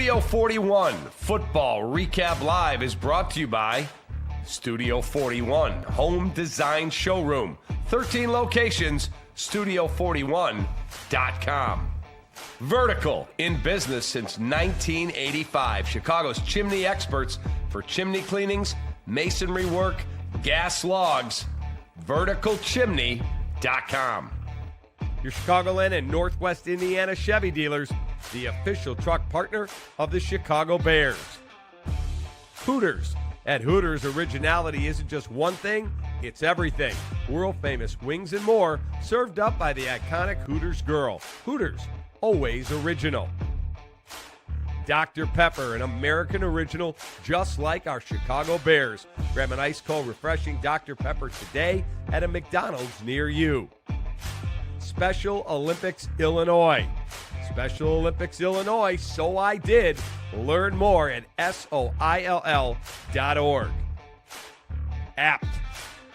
Studio 41 Football Recap Live is brought to you by Studio 41 Home Design Showroom. 13 locations, studio41.com. Vertical, in business since 1985. Chicago's chimney experts for chimney cleanings, masonry work, gas logs. Verticalchimney.com. Your Chicagoland and Northwest Indiana Chevy dealers, the official truck partner of the Chicago Bears. Hooters. At Hooters, originality isn't just one thing, it's everything. World-famous wings and more, served up by the iconic Hooters girl. Hooters, always original. Dr. Pepper, an American original, just like our Chicago Bears. Grab an ice-cold, refreshing Dr. Pepper today at a McDonald's near you. Special Olympics Illinois. Special Olympics Illinois, so I did. Learn more at SOILL.org. Apt.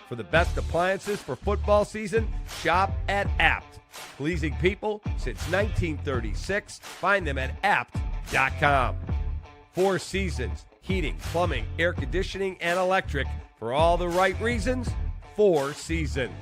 For the best appliances for football season, shop at Apt. Pleasing people since 1936. Find them at apt.com. Four Seasons, heating, plumbing, air conditioning, and electric. For all the right reasons, Four Seasons.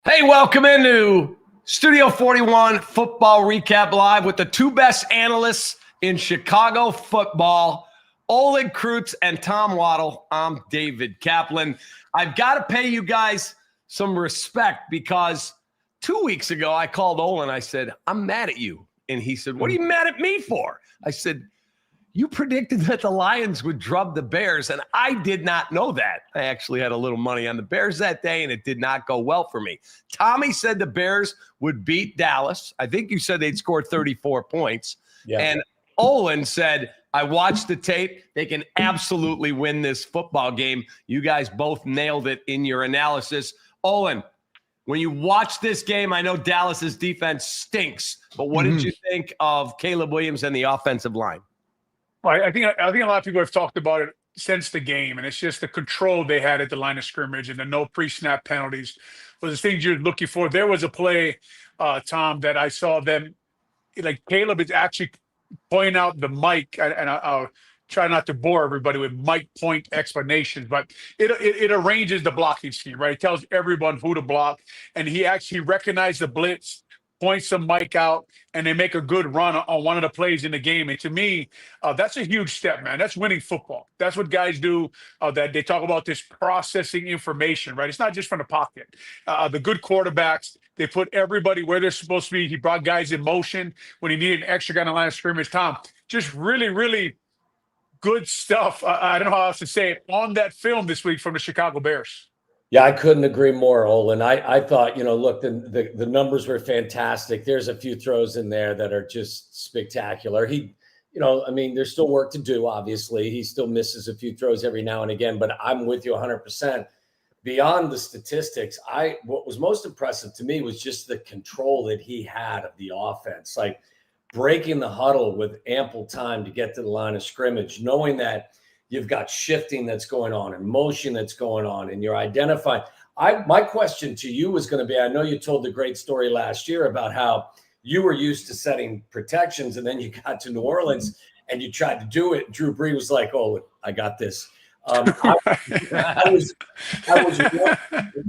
Hey, welcome into Studio 41 Football Recap Live with the two best analysts in Chicago football, Olin, Kreutz, and Tom Waddle. I'm David Kaplan. I've got to pay you guys some respect because 2 weeks ago I called Olin. I said, I'm mad at you. And he said, what are you mad at me for? I said, you predicted that the Lions would drub the Bears, and I did not know that. I actually had a little money on the Bears that day, and it did not go well for me. Tommy said the Bears would beat Dallas. I think you said they'd score 34 points. Yeah. And Olin said, I watched the tape. They can absolutely win this football game. You guys both nailed it in your analysis. Olin, when you watch this game, I know Dallas's defense stinks, but what did you think of Caleb Williams and the offensive line? I think a lot of people have talked about it since the game, and it's just the control they had at the line of scrimmage and the no pre-snap penalties was the things you're looking for. There was a play, Tom, that I saw them, like Caleb is actually pointing out the mic, and I'll try not to bore everybody with mic point explanations, but it arranges the blocking scheme, right? It tells everyone who to block, and he actually recognized the blitz, points the mic out, and they make a good run on one of the plays in the game. And to me, that's a huge step, man. That's winning football. That's what guys do, that they talk about this processing information, right? It's not just from the pocket. The good quarterbacks, they put everybody where they're supposed to be. He brought guys in motion when he needed an extra guy on the line of scrimmage. Tom, just really, really good stuff. I don't know how else to say it on that film this week from the Chicago Bears. Yeah, I couldn't agree more, Olin. I thought, look, the numbers were fantastic. There's a few throws in there that are just spectacular. There's still work to do, obviously. He still misses a few throws every now and again, but I'm with you 100%. Beyond the statistics, what was most impressive to me was just the control that he had of the offense, like breaking the huddle with ample time to get to the line of scrimmage, knowing that you've got shifting that's going on and motion that's going on, and you're identifying. My question to you was going to be, I know you told the great story last year about how you were used to setting protections, and then you got to New Orleans and you tried to do it. Drew Brees was like, oh, I got this. I was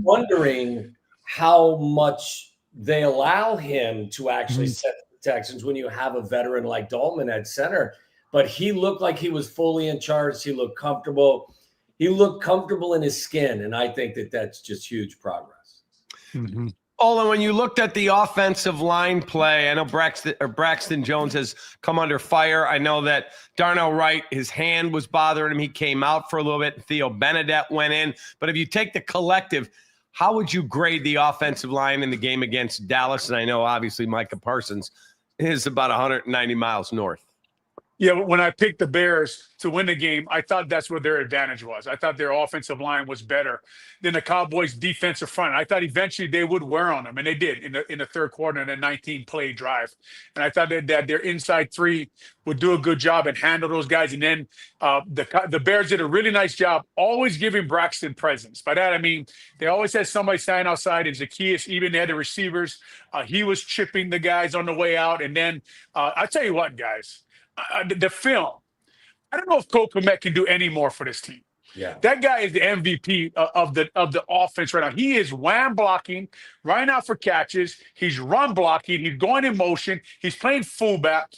wondering how much they allow him to actually set protections when you have a veteran like Dalton at center. But he looked like he was fully in charge. He looked comfortable. He looked comfortable in his skin, and I think that that's just huge progress. Mm-hmm. Olin, when you looked at the offensive line play, I know Braxton Jones has come under fire. I know that Darnell Wright, his hand was bothering him. He came out for a little bit. Theo Benedette went in. But if you take the collective, how would you grade the offensive line in the game against Dallas? And I know, obviously, Micah Parsons is about 190 miles north. Yeah, when I picked the Bears to win the game, I thought that's where their advantage was. I thought their offensive line was better than the Cowboys' defensive front. I thought eventually they would wear on them, and they did in the third quarter in a 19-play drive. And I thought that their inside three would do a good job and handle those guys. And then the Bears did a really nice job always giving Braxton presence. By that I mean they always had somebody standing outside. And Zacchaeus, even they had the receivers. He was chipping the guys on the way out. And then I tell you what, guys. The film. I don't know if Cole Kmet can do any more for this team. Yeah, That guy is the MVP of the offense right now. He is wham blocking, running out for catches. He's run blocking. He's going in motion. He's playing fullback.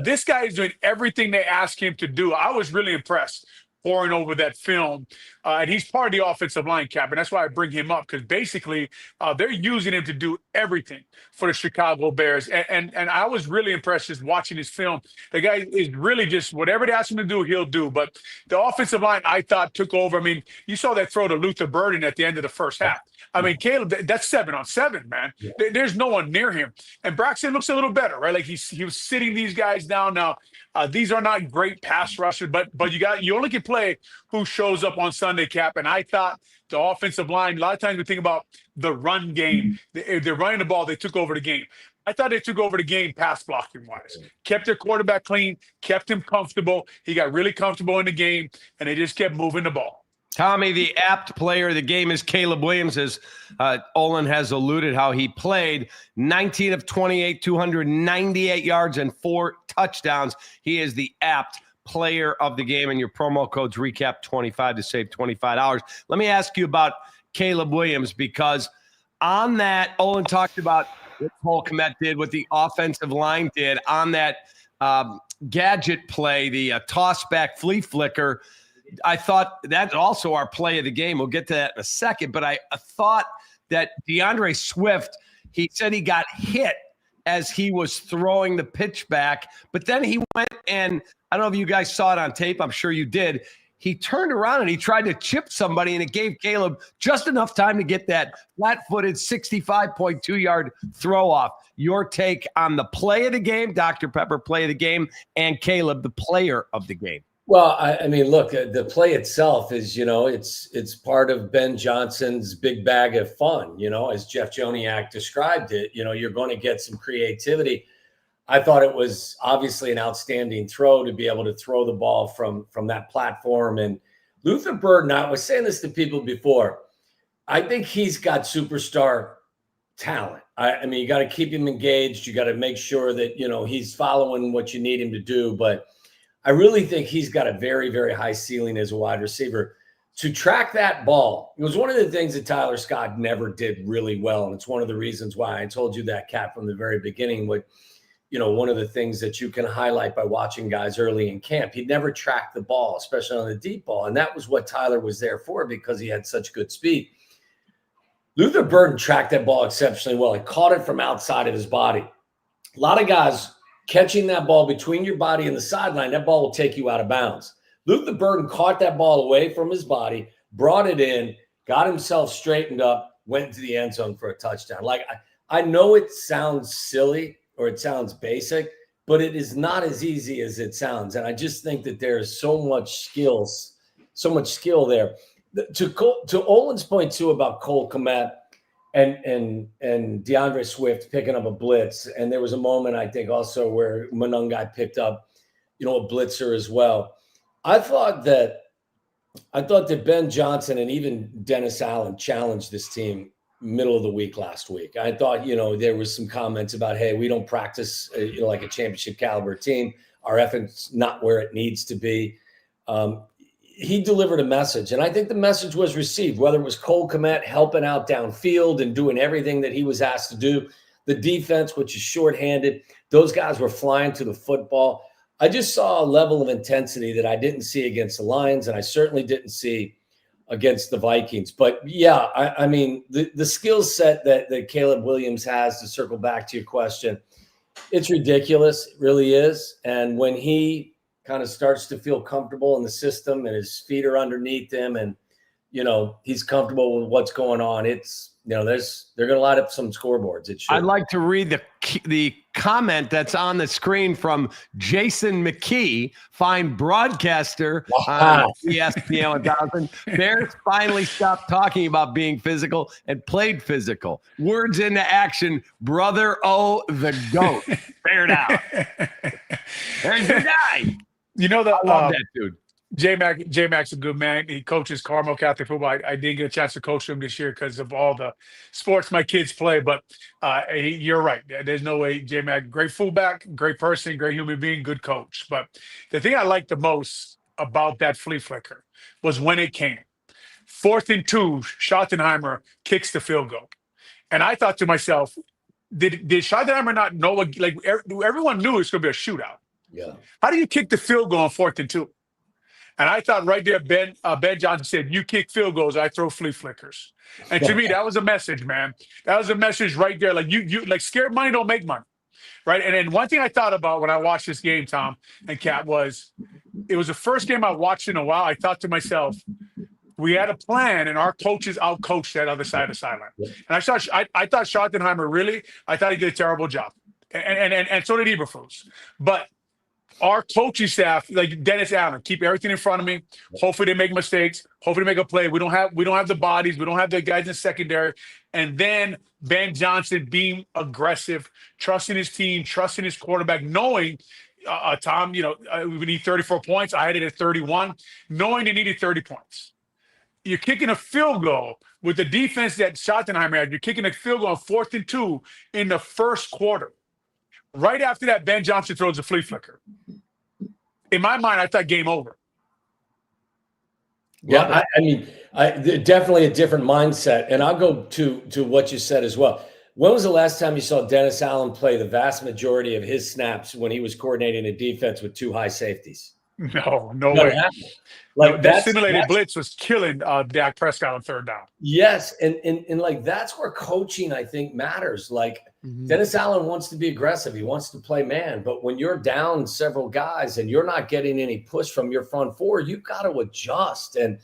This guy is doing everything they ask him to do. I was really impressed pouring over that film. And he's part of the offensive line, Cap. And that's why I bring him up, because basically they're using him to do everything for the Chicago Bears. And I was really impressed just watching his film. The guy is really just whatever they ask him to do, he'll do. But the offensive line, I thought, took over. I mean, you saw that throw to Luther Burden at the end of the first half. I mean, Caleb, that's 7-on-7, man. Yeah. There's no one near him. And Braxton looks a little better, right? Like he was sitting these guys down. Now, these are not great pass rushers, but you only can play who shows up on Sunday, Cap. And I thought the offensive line, a lot of times we think about the run game. They're running the ball, they took over the game. I thought they took over the game pass blocking wise. Kept their quarterback clean, kept him comfortable. He got really comfortable in the game, and they just kept moving the ball. Tommy, the apt player of the game is Caleb Williams, as Olin has alluded how he played. 19 of 28, 298 yards and 4 touchdowns. He is the apt player of the game, and your promo code's REKAP25 to save $25. Let me ask you about Caleb Williams, because on that, Olin talked about what Cole Kmet did, what the offensive line did on that gadget play, the toss back flea flicker. I thought that's also our play of the game. We'll get to that in a second. But I thought that DeAndre Swift, he said he got hit as he was throwing the pitch back. But then he went and I don't know if you guys saw it on tape. I'm sure you did. He turned around and he tried to chip somebody, and it gave Caleb just enough time to get that flat-footed 65.2-yard throw off. Your take on the play of the game, Dr. Pepper play of the game, and Caleb, the player of the game. Well, I mean, look, the play itself is, it's part of Ben Johnson's big bag of fun, as Jeff Joniak described it. You're going to get some creativity. I thought it was obviously an outstanding throw to be able to throw the ball from that platform. And Luther Burden, I was saying this to people before, I think he's got superstar talent. I mean, you got to keep him engaged. You got to make sure that, he's following what you need him to do. But I really think he's got a very, very high ceiling as a wide receiver. To track that ball, it was one of the things that Tyler Scott never did really well. And it's one of the reasons why I told you that, Cap, from the very beginning. One of the things that you can highlight by watching guys early in camp, he'd never tracked the ball, especially on the deep ball. And that was what Tyler was there for, because he had such good speed. Luther Burden tracked that ball exceptionally well. He caught it from outside of his body. A lot of guys catching that ball between your body and the sideline, that ball will take you out of bounds. Luther Burden caught that ball away from his body, brought it in, got himself straightened up, went into the end zone for a touchdown. Like, I know it sounds silly or it sounds basic, but it is not as easy as it sounds. And I just think that there's so much skill there. To Olin's point too about Cole Kmet and DeAndre Swift picking up a blitz. And there was a moment, I think, also where Monungai picked up, a blitzer as well. I thought that Ben Johnson and even Dennis Allen challenged this team middle of the week last week. I thought, there was some comments about, hey, we don't practice, like a championship caliber team. Our effort's not where it needs to be. He delivered a message, and I think the message was received, whether it was Cole Kmet helping out downfield and doing everything that he was asked to do. The defense, which is shorthanded, those guys were flying to the football. I just saw a level of intensity that I didn't see against the Lions, and I certainly didn't see against the Vikings. But yeah, I mean, the skill set that Caleb Williams has, to circle back to your question, it's ridiculous. It really is. And when he kind of starts to feel comfortable in the system and his feet are underneath him and he's comfortable with what's going on. It's, they're going to light up some scoreboards. It should. I'd like to read the comment that's on the screen from Jason McKee, fine broadcaster on ESPN 1000. Bears finally stopped talking about being physical and played physical. Words into action, brother. Oh, the GOAT. Bear down. There's your guy. I love that dude. J-Mac's a good man. He coaches Carmel Catholic football. I didn't get a chance to coach him this year because of all the sports my kids play. But you're right. There's no way. J-Mac, great fullback, great person, great human being, good coach. But the thing I liked the most about that flea flicker was when it came. 4th and 2, Schottenheimer kicks the field goal. And I thought to myself, did Schottenheimer not know? Like everyone knew it was going to be a shootout. Yeah. How do you kick the field goal on 4th and 2? And I thought right there, Ben Johnson said, "You kick field goals, I throw flea flickers." And to me, that was a message, man. That was a message right there. Like you like scared money don't make money, right? And then one thing I thought about when I watched this game, Tom and Kat, was it was the first game I watched in a while. I thought to myself, we had a plan, and our coaches outcoached that other side of the sideline. And I thought Schottenheimer I thought he did a terrible job, and so did Eberflus, but. Our coaching staff, like Dennis Allen, keep everything in front of me. Hopefully they make mistakes. Hopefully they make a play. We don't have the bodies. We don't have the guys in the secondary. And then Ben Johnson being aggressive, trusting his team, trusting his quarterback, knowing, Tom, we need 34 points. I had it at 31, knowing they needed 30 points. You're kicking a field goal with the defense that Schottenheimer had. You're kicking a field goal on 4th and 2 in the first quarter. Right after that, Ben Johnson throws a flea flicker. In my mind, I thought game over. Yeah, I mean, definitely a different mindset. And I'll go to what you said as well. When was the last time you saw Dennis Allen play the vast majority of his snaps when he was coordinating a defense with 2 high safeties? No way. Like that simulated blitz was killing Dak Prescott on 3rd down. Yes, and like that's where coaching I think matters. Like Dennis Allen wants to be aggressive, he wants to play man, but when you're down several guys and you're not getting any push from your front four, you've got to adjust. And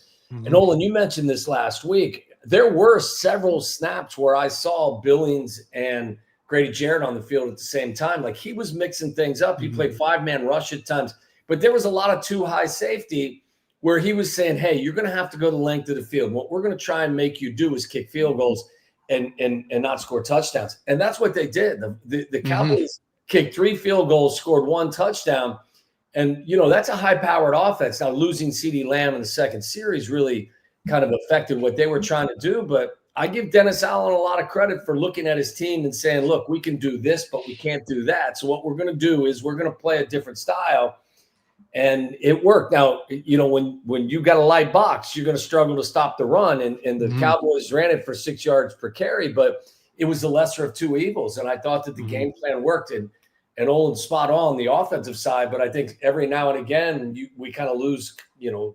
Olin, you mentioned this last week. There were several snaps where I saw Billings and Grady Jarrett on the field at the same time. Like he was mixing things up. He played 5-man rush at times, but there was a lot of 2 high safety where he was saying, hey, you're going to have to go the length of the field. What we're going to try and make you do is kick field goals and not score touchdowns. And that's what they did. The Cowboys kicked 3 field goals, scored 1 touchdown. And, that's a high-powered offense. Now, losing CeeDee Lamb in the second series really kind of affected what they were trying to do. But I give Dennis Allen a lot of credit for looking at his team and saying, look, we can do this, but we can't do that. So what we're going to do is we're going to play a different style. And it worked. Now, when you got a light box, you're going to struggle to stop the run. And the Cowboys ran it for 6 yards per carry, but it was the lesser of 2 evils. And I thought that the game plan worked. And Olin's spot on the offensive side. But I think every now and again, we kind of lose,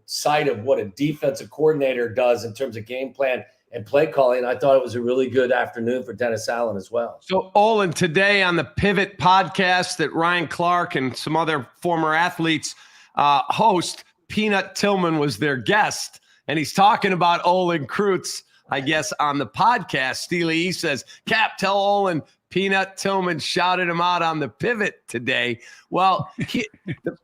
sight of what a defensive coordinator does in terms of game plan and play calling. I thought it was a really good afternoon for Dennis Allen as well. So, Olin, today on the Pivot podcast that Ryan Clark and some other former athletes host, Peanut Tillman was their guest, and he's talking about Olin Kreutz, I guess, on the podcast. Steely E says, Cap, tell Olin Peanut Tillman shouted him out on the Pivot today. Well, the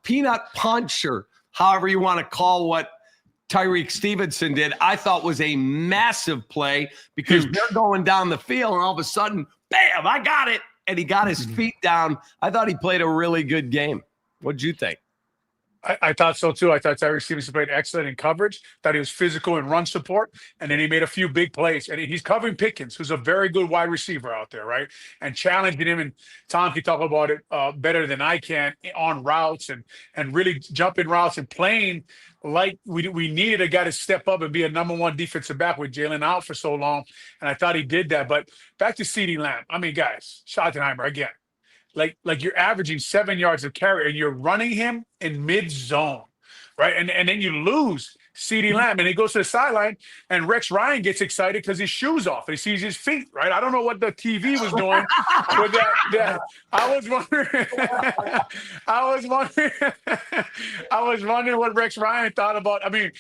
Peanut Punch, or however you want to call what Tyrique Stevenson did, I thought was a massive play because they're going down the field and all of a sudden, bam, I got it. And he got his feet down. I thought he played a really good game. What'd you think? I thought so too. I thought Tyrique Stevenson played excellent in coverage, thought he was physical in run support, and then he made a few big plays. And he's covering Pickens, who's a very good wide receiver out there, right? And challenging him. And Tom can talk about it better than I can on routes and really jumping routes and playing like we needed a guy to step up and be a number 1 defensive back with Jalen out for so long. And I thought he did that. But back to CeeDee Lamb. I mean, guys, Schottenheimer again. Like you're averaging 7 yards of carry and you're running him in mid zone, right? And then you lose CeeDee Lamb, and he goes to the sideline, and Rex Ryan gets excited because his shoes off, and he sees his feet, right? I don't know what the TV was doing with that. I was wondering, I was wondering what Rex Ryan thought about. I mean,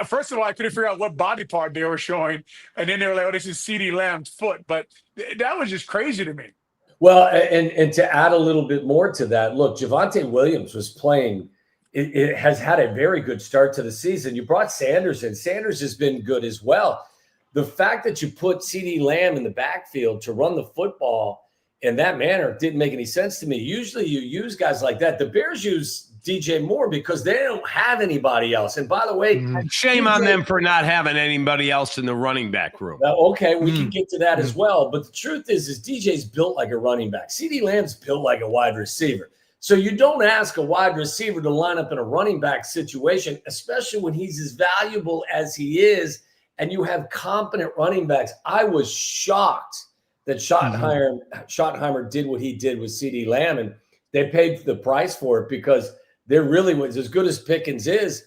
first of all, I couldn't figure out what body part they were showing, and then they were like, "Oh, this is CeeDee Lamb's foot," but that was just crazy to me. Well, and to add a little bit more to that, look, Javonte Williams was playing. It has had a very good start to the season. You brought Sanders in. Sanders has been good as well. The fact that you put CeeDee Lamb in the backfield to run the football in that manner didn't make any sense to me. Usually you use guys like that. The Bears use DJ Moore because they don't have anybody else. And by the way, shame on them for not having anybody else in the running back room. Okay, we can get to that as well. But the truth is DJ's built like a running back. CeeDee Lamb's built like a wide receiver. So you don't ask a wide receiver to line up in a running back situation, especially when he's as valuable as he is, and you have competent running backs. I was shocked that Schottenheimer did what he did with CeeDee Lamb, and they paid the price for it because there really was, as good as Pickens is,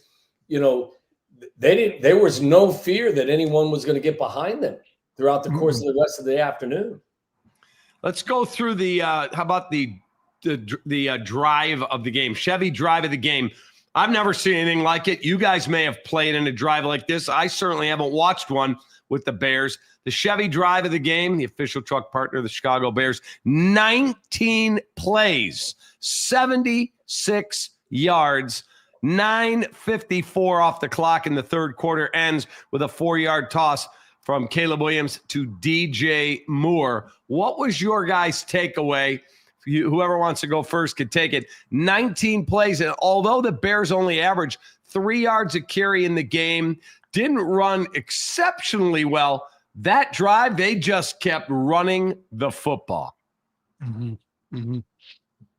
there was no fear that anyone was going to get behind them throughout the course of the rest of the afternoon. Let's go through the how about the drive of the game, Chevy drive of the game. I've never seen anything like it. You guys may have played in a drive like this. I certainly haven't watched one with the Bears. The Chevy drive of the game, the official truck partner of the Chicago Bears, 19 plays, 76 yards, 9:54 off the clock in the third quarter, ends with a 4-yard toss from Caleb Williams to DJ Moore. What was your guys' takeaway? Whoever wants to go first could take it. 19 plays, and although the Bears only averaged 3 yards a carry in the game, didn't run exceptionally well, that drive, they just kept running the football.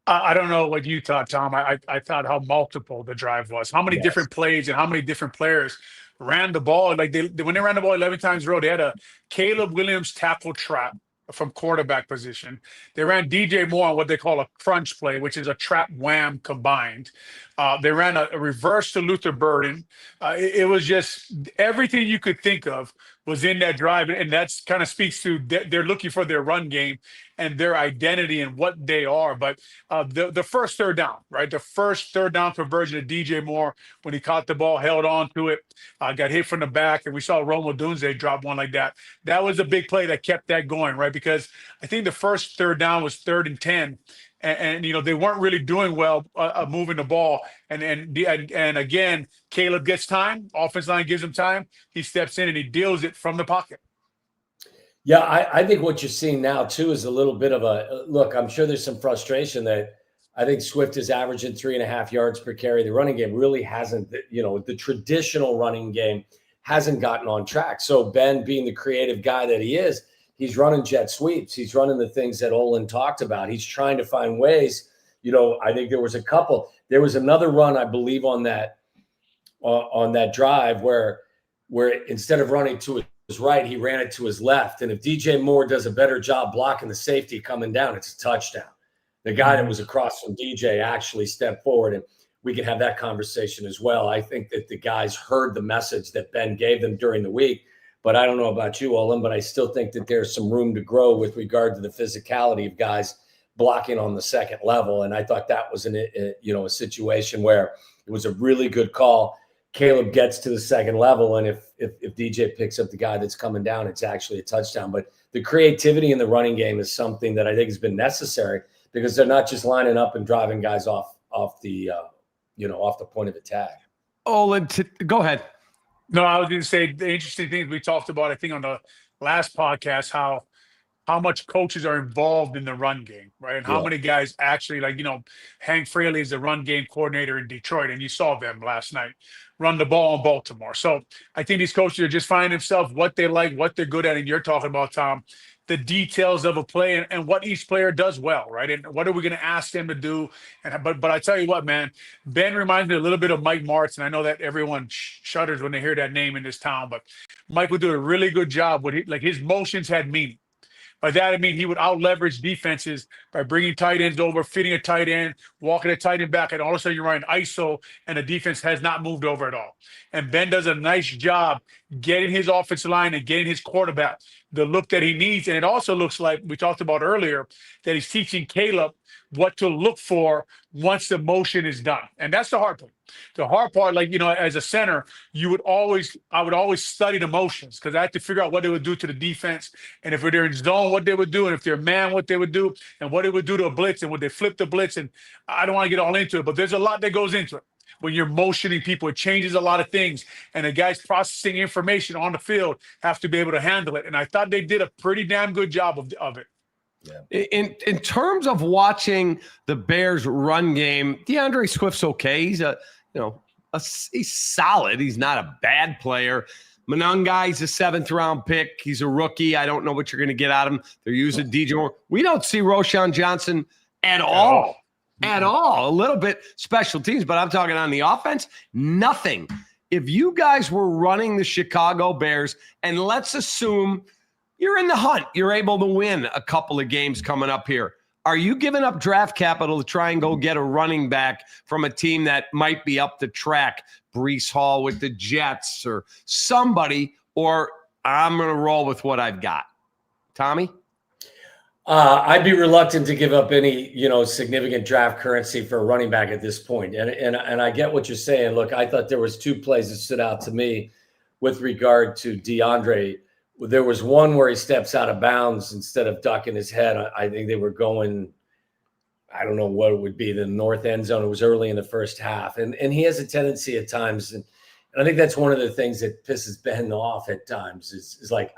I don't know what you thought, Tom. I thought how multiple the drive was, how many different plays and how many different players ran the ball. Like when they ran the ball 11 times in a row, they had a Caleb Williams tackle trap from quarterback position. They ran DJ Moore on what they call a crunch play, which is a trap wham combined. They ran a reverse to Luther Burden. It was just everything you could think of was in that drive. And that's kind of speaks to they're looking for their run game and their identity and what they are. But the first third down, right? The first third down conversion of DJ Moore when he caught the ball, held on to it, got hit from the back, and we saw Odunze drop one like that. That was a big play that kept that going, right? Because I think the first third down was 3rd and 10. And they weren't really doing well moving the ball. And again, Caleb gets time. Offense line gives him time. He steps in and he deals it from the pocket. Yeah, I think what you're seeing now, too, is a little bit of a look. I'm sure there's some frustration that I think Swift is averaging 3.5 yards per carry. The running game really hasn't, the traditional running game hasn't gotten on track. So Ben, being the creative guy that he is, he's running jet sweeps. He's running the things that Olin talked about. He's trying to find ways. I think there was a couple. There was another run, I believe, on that drive where instead of running to his right, he ran it to his left. And if DJ Moore does a better job blocking the safety coming down, it's a touchdown. The guy that was across from DJ actually stepped forward, and we can have that conversation as well. I think that the guys heard the message that Ben gave them during the week. But I don't know about you, Olin, but I still think that there's some room to grow with regard to the physicality of guys blocking on the second level. And I thought that was a situation where it was a really good call. Caleb gets to the second level, and if DJ picks up the guy that's coming down, it's actually a touchdown. But the creativity in the running game is something that I think has been necessary because they're not just lining up and driving guys off the point of attack. Olin, go ahead. No, I was going to say the interesting things we talked about, I think, on the last podcast, how much coaches are involved in the run game, right? And how many guys actually, Hank Fraley is the run game coordinator in Detroit, and you saw them last night run the ball in Baltimore. So I think these coaches are just finding themselves what they like, what they're good at. And you're talking about, Tom, the details of a play and what each player does well, right? And what are we going to ask them to do? And but I tell you what, man, Ben reminds me a little bit of Mike Martz, and I know that everyone shudders when they hear that name in this town, but Mike would do a really good job with his motions had meaning. By that, I mean he would out-leverage defenses by bringing tight ends over, fitting a tight end, walking a tight end back, and all of a sudden you're running ISO, and the defense has not moved over at all. And Ben does a nice job getting his offensive line and getting his quarterback the look that he needs. And it also looks like we talked about earlier that he's teaching Caleb what to look for once the motion is done. And that's the hard part. The hard part, like, as a center, I would always study the motions because I had to figure out what they would do to the defense. And if they're in zone, what they would do. And if they're man, what they would do. And what it would do to a blitz. And would they flip the blitz? And I don't want to get all into it, but there's a lot that goes into it. When you're motioning people, it changes a lot of things. And the guys processing information on the field have to be able to handle it. And I thought they did a pretty damn good job of it. Yeah. In terms of watching the Bears run game, DeAndre Swift's okay. He's he's solid. He's not a bad player. Monongai's a 7th round pick. He's a rookie. I don't know what you're going to get out of him. They're using DJ Moore. We don't see Roschon Johnson at all. At all. A little bit special teams, but I'm talking on the offense, nothing. If you guys were running the Chicago Bears, and let's assume you're in the hunt, you're able to win a couple of games coming up here, are you giving up draft capital to try and go get a running back from a team that might be up the track, Breece Hall with the Jets or somebody, or I'm going to roll with what I've got? Tommy? I'd be reluctant to give up any, significant draft currency for a running back at this point. And I get what you're saying. Look, I thought there was 2 plays that stood out to me with regard to DeAndre. There was one where he steps out of bounds instead of ducking his head. I think they were going, I don't know what it would be, the north end zone. It was early in the first half. And he has a tendency at times, and I think that's one of the things that pisses Ben off at times is like,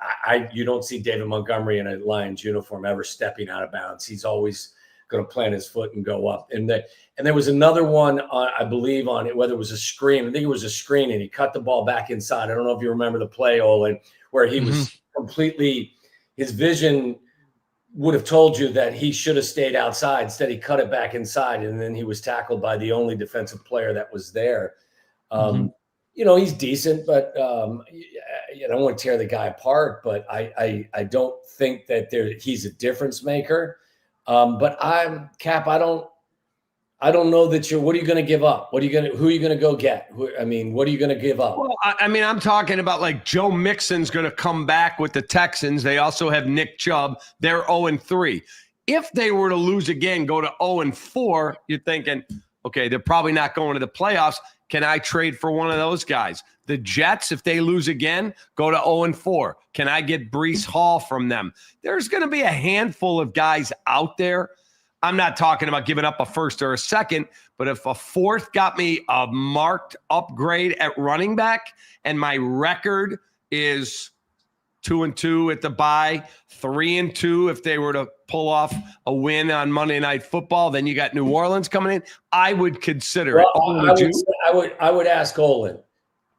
you don't see David Montgomery in a Lions uniform ever stepping out of bounds. He's always going to plant his foot and go up. And there was another one, I believe, on it, whether it was a screen. I think it was a screen, and he cut the ball back inside. I don't know if you remember the play, Olin, where he was completely, his vision would have told you that he should have stayed outside. Instead, he cut it back inside, and then he was tackled by the only defensive player that was there. He's decent, but I don't want to tear the guy apart, but I don't think that he's a difference maker. But Cap, I don't know that what are you going to give up? Who are you going to go get? What are you going to give up? Well, I'm talking about like Joe Mixon's going to come back with the Texans. They also have Nick Chubb. They're 0-3. If they were to lose again, go to 0-4, you're thinking, okay, they're probably not going to the playoffs. Can I trade for one of those guys? The Jets, if they lose again, go to 0-4. Can I get Breece Hall from them? There's going to be a handful of guys out there. I'm not talking about giving up a first or a second, but if a 4th got me a marked upgrade at running back and my record is 2-2 at the bye, 3-2 if they were to pull off a win on Monday Night Football, then you got New Orleans coming in, I would consider it. I would ask Olin,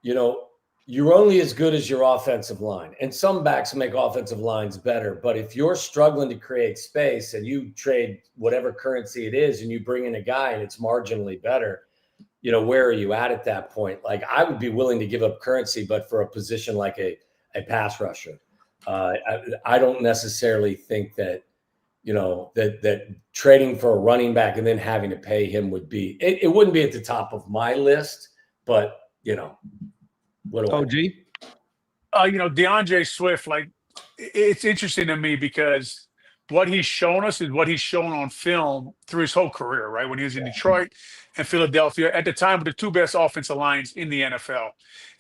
you're only as good as your offensive line. And some backs make offensive lines better. But if you're struggling to create space and you trade whatever currency it is and you bring in a guy and it's marginally better, where are you at that point? Like, I would be willing to give up currency, but for a position like a pass rusher. I don't necessarily think that, that trading for a running back and then having to pay him would be, it wouldn't be at the top of my list, but, what do DeAndre Swift, like, it's interesting to me because what he's shown us is what he's shown on film through his whole career, right? When he was in Detroit and Philadelphia, at the time of the 2 best offensive lines in the NFL.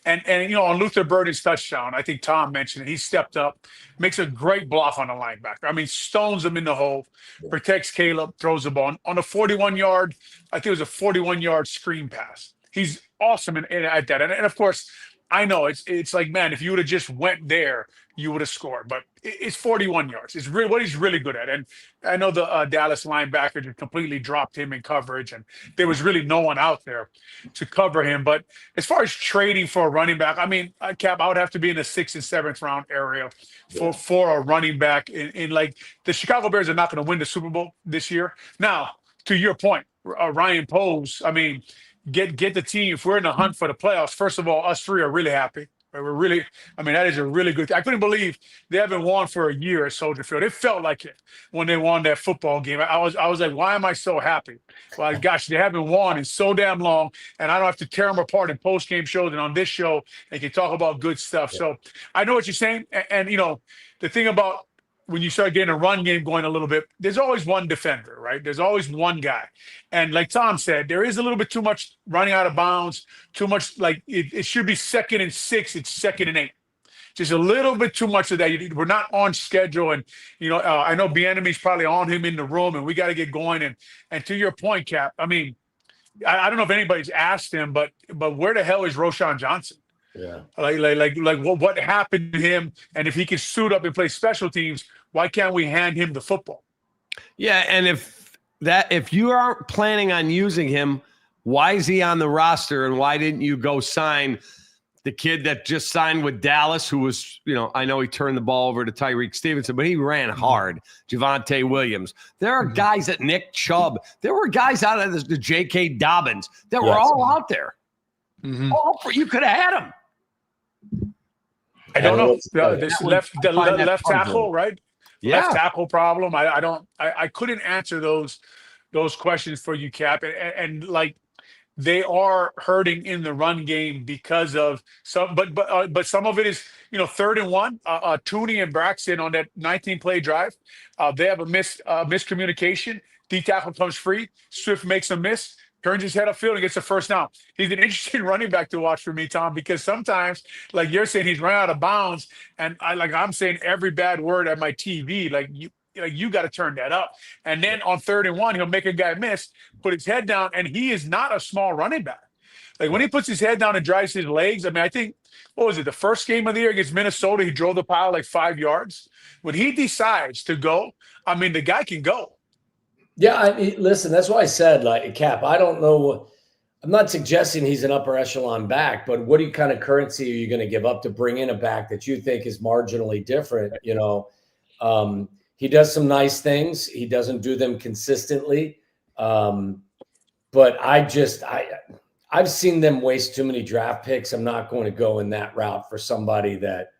And on Luther Burden's touchdown, I think Tom mentioned it, he stepped up, makes a great block on the linebacker. Stones him in the hole, protects Caleb, throws the ball. On a 41-yard, I think it was a 41-yard screen pass. He's awesome at that. And of course, I know it's like, man, if you would have just went there, you would have scored. But it's 41 yards. It's really what he's really good at. And I know the Dallas linebacker just completely dropped him in coverage, and there was really no one out there to cover him. But as far as trading for a running back, Cap, I would have to be in the 6th and 7th round area for a running back. In like, the Chicago Bears are not going to win the Super Bowl this year. Now, to your point, Ryan Poles, get the team. If we're in the hunt for the playoffs, first of all, us 3 are really happy. Right? We're really, I mean, that is a really good. I couldn't believe they haven't won for a year at Soldier Field. It felt like it when they won that football game. I was like, why am I so happy? Well, gosh, they haven't won in so damn long, and I don't have to tear them apart in post game shows and on this show. They can talk about good stuff. Yeah. So I know what you're saying, and you know, the thing about when you start getting a run game going a little bit, there's always one defender, right? There's always one guy. And like Tom said, there is a little bit too much running out of bounds, too much like it should be 2nd and 6, it's 2nd and 8. Just a little bit too much of that. We're not on schedule. And, you know, I know Bieniemy's probably on him in the room and we got to get going. And to your point, Cap, I mean, I don't know if anybody's asked him, but where the hell is Roshan Johnson? Yeah. Like what happened to him? And if he can suit up and play special teams, why can't we hand him the football? Yeah, and if you aren't planning on using him, why is he on the roster? And why didn't you go sign the kid that just signed with Dallas, who was, you know, I know he turned the ball over to Tyrique Stevenson, but he ran hard. Javonte Williams. There are guys at Nick Chubb. There were guys out of the J.K. Dobbins that were all out there. You could have had them. I don't know. This left tackle, right? Yeah. Left tackle problem. I couldn't answer those questions for you, Cap. And like they are hurting in the run game because of some, but some of it is, you know, 3rd and 1. Tooney and Braxton on that 19-play drive, they have a miscommunication. D tackle comes free. Swift makes a miss. Turns his head upfield and gets a first down. He's an interesting running back to watch for me, Tom, because sometimes, like you're saying, he's run out of bounds, and I'm saying every bad word at my TV. Like you got to turn that up. And then on 3rd and 1, he'll make a guy miss, put his head down, and he is not a small running back. Like when he puts his head down and drives his legs. I mean, I think what was it? The first game of the year against Minnesota, he drove the pile like 5 yards. When he decides to go, I mean, the guy can go. Yeah, I mean, listen, that's why I said, like, Cap, I don't know. I'm not suggesting he's an upper echelon back, but what kind of currency are you going to give up to bring in a back that you think is marginally different? You know, he does some nice things. He doesn't do them consistently. But I've seen them waste too many draft picks. I'm not going to go in that route for somebody that,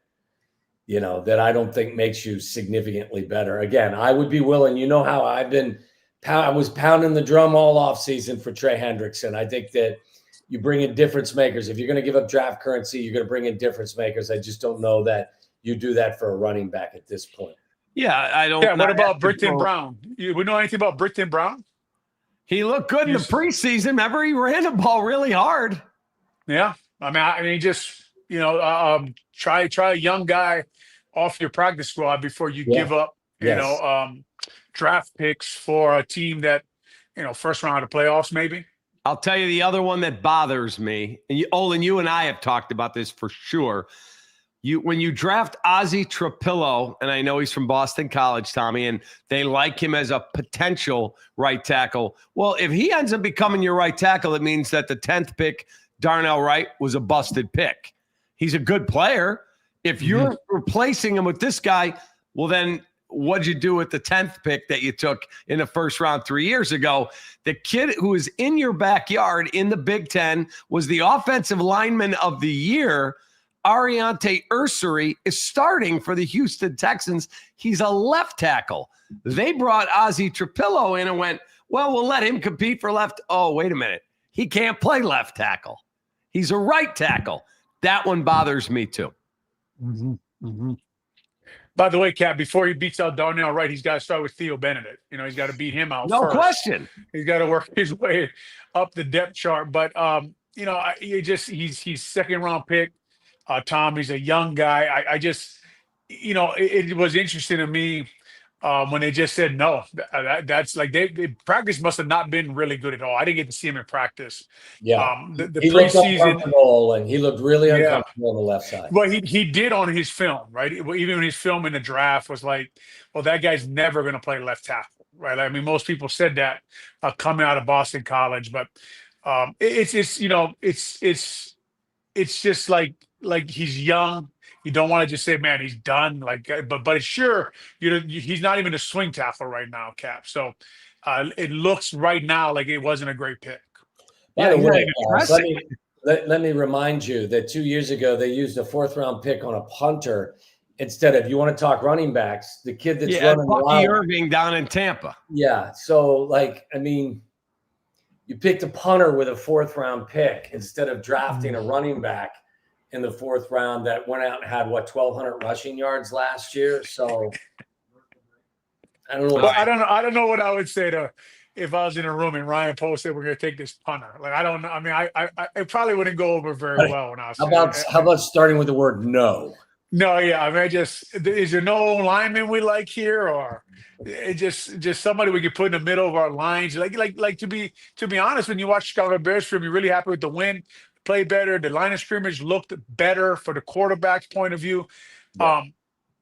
you know, that I don't think makes you significantly better. Again, I would be willing, you know how I was pounding the drum all offseason for Trey Hendrickson. I think that you bring in difference makers. If you're going to give up draft currency, you're going to bring in difference makers. I just don't know that you do that for a running back at this point. Yeah, I don't. Yeah, what about Britton Brown? We know anything about Britton Brown? He looked good in the preseason. Remember, he ran the ball really hard. Yeah, I mean, just, you know, try a young guy off your practice squad before you give up, you know, draft picks for a team that, you know, first round of playoffs, maybe. I'll tell you the other one that bothers me. And Olin, you and I have talked about this for sure. When you draft Ozzie Trapillo, and I know he's from Boston College, Tommy, and they like him as a potential right tackle. Well, if he ends up becoming your right tackle, it means that the 10th pick, Darnell Wright, was a busted pick. He's a good player. If you're replacing him with this guy, well, then what'd you do with the 10th pick that you took in the first round 3 years ago? The kid who is in your backyard in the Big Ten was the offensive lineman of the year. Ariante Ursary is starting for the Houston Texans. He's a left tackle. They brought Ozzie Trapillo in and went, well, we'll let him compete for left. Oh, wait a minute. He can't play left tackle. He's a right tackle. That one bothers me too. By the way, Cap, before he beats out Darnell Wright, he's got to start with Theo Benedict. You know, he's got to beat him out No first. question. He's got to work his way up the depth chart. But, you know, he's second round pick. Tom, he's a young guy. I just, you know, it was interesting to me when they just said no. That's like they practice must have not been really good at all. I didn't get to see him in practice. Yeah, the he preseason, looked uncomfortable, and he looked really uncomfortable on the left side. Well, he did on his film, right? Even his film in the draft was like, well, that guy's never going to play left tackle, right? I mean, most people said that coming out of Boston College, but it's you know, it's just like he's young. You don't want to just say, man, he's done. Like, but sure, you know, he's not even a swing tackle right now, Cap. So it looks right now like it wasn't a great pick. By the way, let me remind you that 2 years ago, they used a 4th-round pick on a punter instead of, you want to talk running backs, the kid that's running Bucky Irving down in Tampa. Yeah. So, like, I mean, you picked a punter with a 4th-round pick instead of drafting a running back in the 4th round that went out and had, 1,200 rushing yards last year. So, I don't know. Well, I don't know what I would say to if I was in a room and Ryan posted we're going to take this punter. Like, I don't know. I mean, I probably wouldn't go over very well when I was. How about starting with the word no? No, yeah. I mean, is there no lineman we like here, or it just somebody we could put in the middle of our lines? Like to be honest, when you watch Chicago Bears film, you're really happy with the win, play better. The line of scrimmage looked better for the quarterback's point of view. Yeah.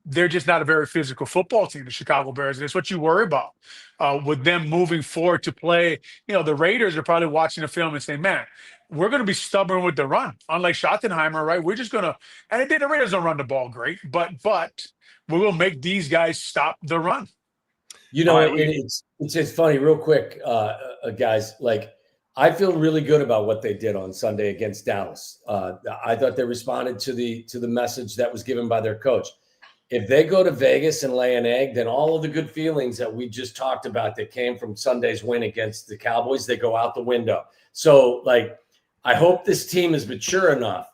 They're just not a very physical football team, the Chicago Bears. And it's what you worry about with them moving forward to play. You know, the Raiders are probably watching the film and saying, man, we're going to be stubborn with the run. Unlike Schottenheimer, right? We're just going to – and the Raiders don't run the ball great, but we will make these guys stop the run. You know, it's funny, real quick, guys. Like, I feel really good about what they did on Sunday against Dallas. I thought they responded to the message that was given by their coach. If they go to Vegas and lay an egg, then all of the good feelings that we just talked about that came from Sunday's win against the Cowboys, they go out the window. So, like, I hope this team is mature enough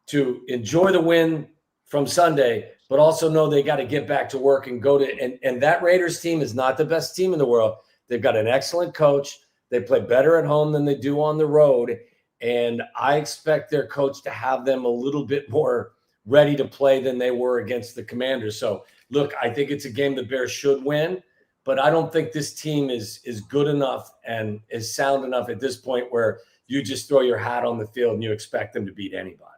to enjoy the win from Sunday, but also know they got to get back to work and go to – and that Raiders team is not the best team in the world. They've got an excellent coach. They play better at home than they do on the road, and I expect their coach to have them a little bit more – ready to play than they were against the Commanders. So, look, I think it's a game the Bears should win, but I don't think this team is good enough and is sound enough at this point where you just throw your hat on the field and you expect them to beat anybody.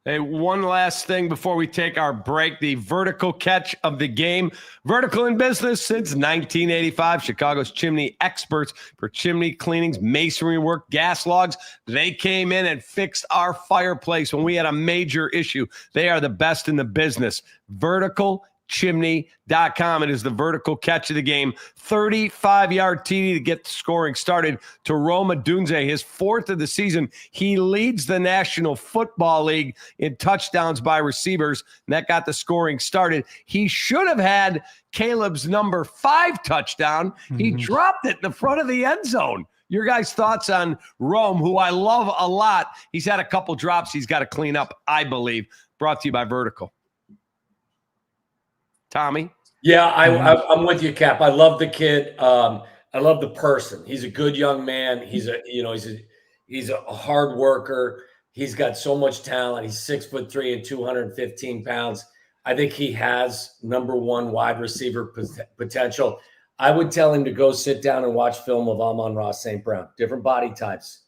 Hey, one last thing before we take our break, the vertical catch of the game. Vertical in business since 1985. Chicago's chimney experts for chimney cleanings, masonry work, gas logs. They came in and fixed our fireplace when we had a major issue. They are the best in the business. Verticalchimney.com. It is the vertical catch of the game. 35-yard TD to get the scoring started to Odunze, his 4th of the season. He leads the National Football League in touchdowns by receivers, and that got the scoring started. He should have had Caleb's number 5 touchdown. He dropped it in the front of the end zone. Your guys' thoughts on Rome, who I love a lot. He's had a couple drops he's got to clean up, I believe. Brought to you by Vertical. Tommy? Yeah, I'm with you, Cap. I love the kid. I love the person. He's a good young man. He's a hard worker. He's got so much talent. He's 6'3" and 215 pounds. I think he has number 1 wide receiver potential. I would tell him to go sit down and watch film of Amon-Ra St. Brown. Different body types.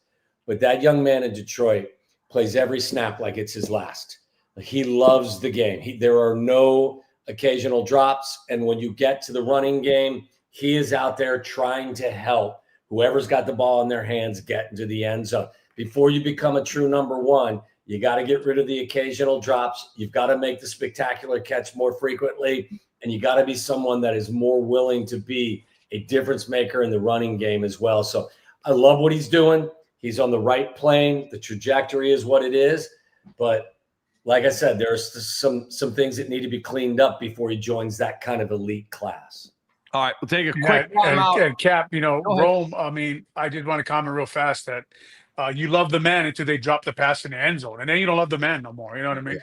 But that young man in Detroit plays every snap like it's his last. He loves the game. There are no occasional drops. And when you get to the running game, he is out there trying to help whoever's got the ball in their hands get into the end zone. Before you become a true number 1, you got to get rid of the occasional drops. You've got to make the spectacular catch more frequently. And you got to be someone that is more willing to be a difference maker in the running game as well. So I love what he's doing. He's on the right plane. The trajectory is what it is. But like I said, there's some things that need to be cleaned up before he joins that kind of elite class. All right, we'll take a quick and Cap, Rome, I mean, I did want to comment real fast that you love the man until they drop the pass in the end zone, and then you don't love the man no more. You know what I mean?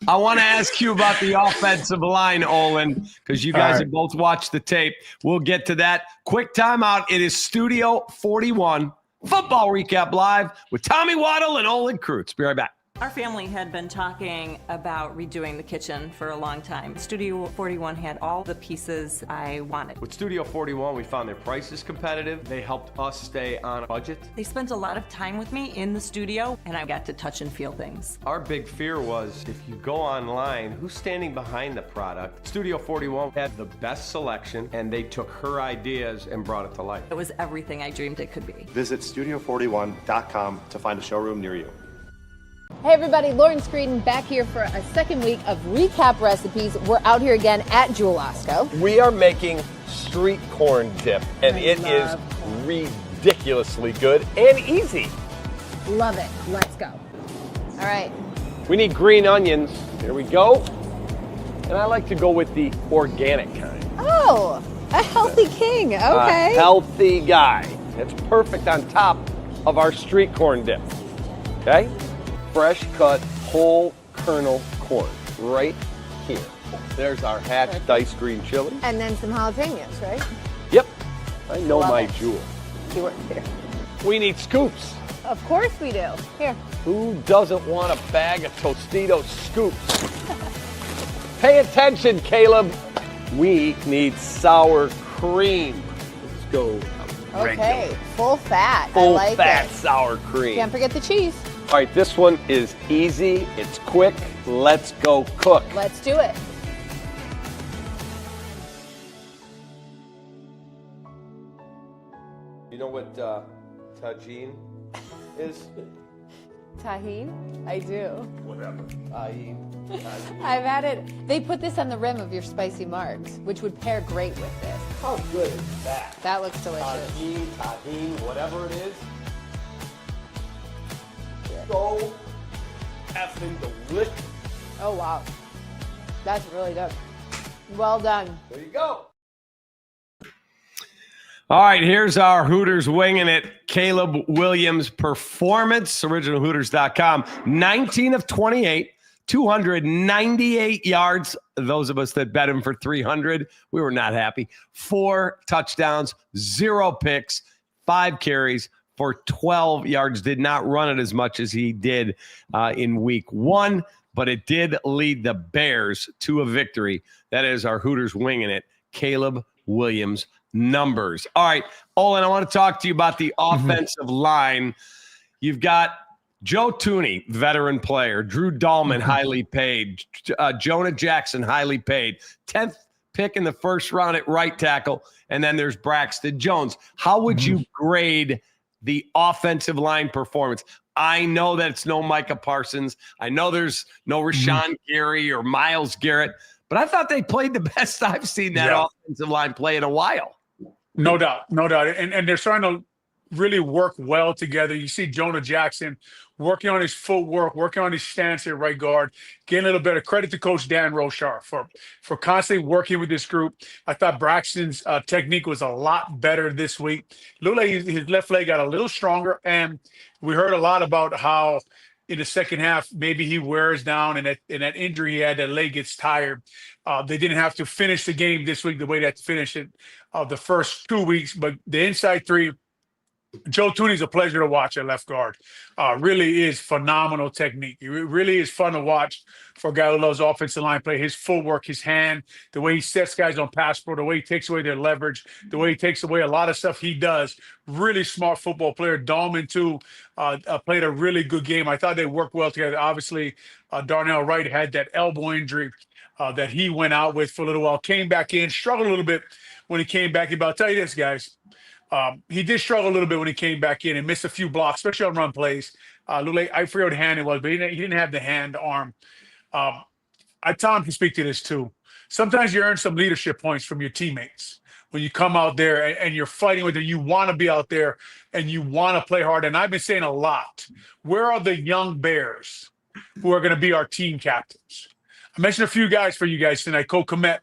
I want to ask you about the offensive line, Olin, because you guys have both watched the tape. We'll get to that. Quick timeout. It is Studio 41. Football Recap Live with Tommy Waddle and Olin Kreutz. Be right back. Our family had been talking about redoing the kitchen for a long time. Studio 41 had all the pieces I wanted. With Studio 41, we found their prices competitive. They helped us stay on a budget. They spent a lot of time with me in the studio, and I got to touch and feel things. Our big fear was if you go online, who's standing behind the product? Studio 41 had the best selection, and they took her ideas and brought it to life. It was everything I dreamed it could be. Visit studio41.com to find a showroom near you. Hey everybody, Lauren Screeden back here for a second week of recap recipes. We're out here again at Jewel Osco. We are making street corn dip, and it is ridiculously good and easy. Love it. Let's go. All right. We need green onions. Here we go. And I like to go with the organic kind. Oh, a healthy king. Okay. A healthy guy. That's perfect on top of our street corn dip. Okay? Fresh cut whole kernel corn right here. There's our hatch diced green chili. And then some jalapenos, right? Yep. I know Love my it. jewel. You work here. We need scoops. Of course we do. Here. Who doesn't want a bag of Tostitos scoops? Pay attention, Caleb. We need sour cream. Let's go. Okay. Full fat. I Full like fat it. sour cream. Can't forget the cheese. All right, this one is easy. It's quick. Let's go cook. Let's do it. You know what tagine is? Tahini? I do. Whatever. Tagine. I've had it. They put this on the rim of your spicy margs, which would pair great with this. How good is that? That looks delicious. Tagine, whatever it is. So effing delicious. Oh, wow. That's really good. Well done. There you go. All right, here's our Hooters winging it. Caleb Williams performance, originalhooters.com. 19 of 28, 298 yards. Those of us that bet him for 300, we were not happy. 4 touchdowns, 0 picks, 5 carries for 12 yards. Did not run it as much as he did in week 1, but it did lead the Bears to a victory. That is our Hooters winging it. Caleb Williams numbers. All right, Olin, I want to talk to you about the offensive line. You've got Joe Thuney, veteran player, Drew Dahlman, highly paid, Jonah Jackson, highly paid, 10th pick in the first round at right tackle, and then there's Braxton Jones. How would you grade the offensive line performance? I know that it's no Micah Parsons. I know there's no Rashawn Gary or Myles Garrett, but I thought they played the best I've seen that offensive line play in a while. No doubt, no doubt. And they're starting to really work well together. You see Jonah Jackson working on his footwork, working on his stance at right guard, getting a little better. Credit to Coach Dan Rochar for constantly working with this group. I thought Braxton's technique was a lot better this week. Looked like his left leg got a little stronger, and we heard a lot about how in the second half, maybe he wears down and that injury he had, that leg gets tired. They didn't have to finish the game this week the way they had to finish it the first 2 weeks. But the inside three, Joe Thuney's a pleasure to watch at left guard. Really is phenomenal technique. It really is fun to watch for a guy who loves offensive line play. His footwork, his hand, the way he sets guys on pass pro, the way he takes away their leverage, the way he takes away a lot of stuff he does. Really smart football player. Dahlman, too, played a really good game. I thought they worked well together. Obviously, Darnell Wright had that elbow injury that he went out with for a little while. Came back in, struggled a little bit when he came back in. But I'll tell you this, guys. He did struggle a little bit when he came back in and missed a few blocks, especially on run plays. I forget what hand it was, but he didn't have the hand arm. Tom can speak to this too. Sometimes you earn some leadership points from your teammates when you come out there and you're fighting with them. You want to be out there and you want to play hard. And I've been saying a lot, where are the young Bears who are going to be our team captains? I mentioned a few guys for you guys tonight, Cole Kmet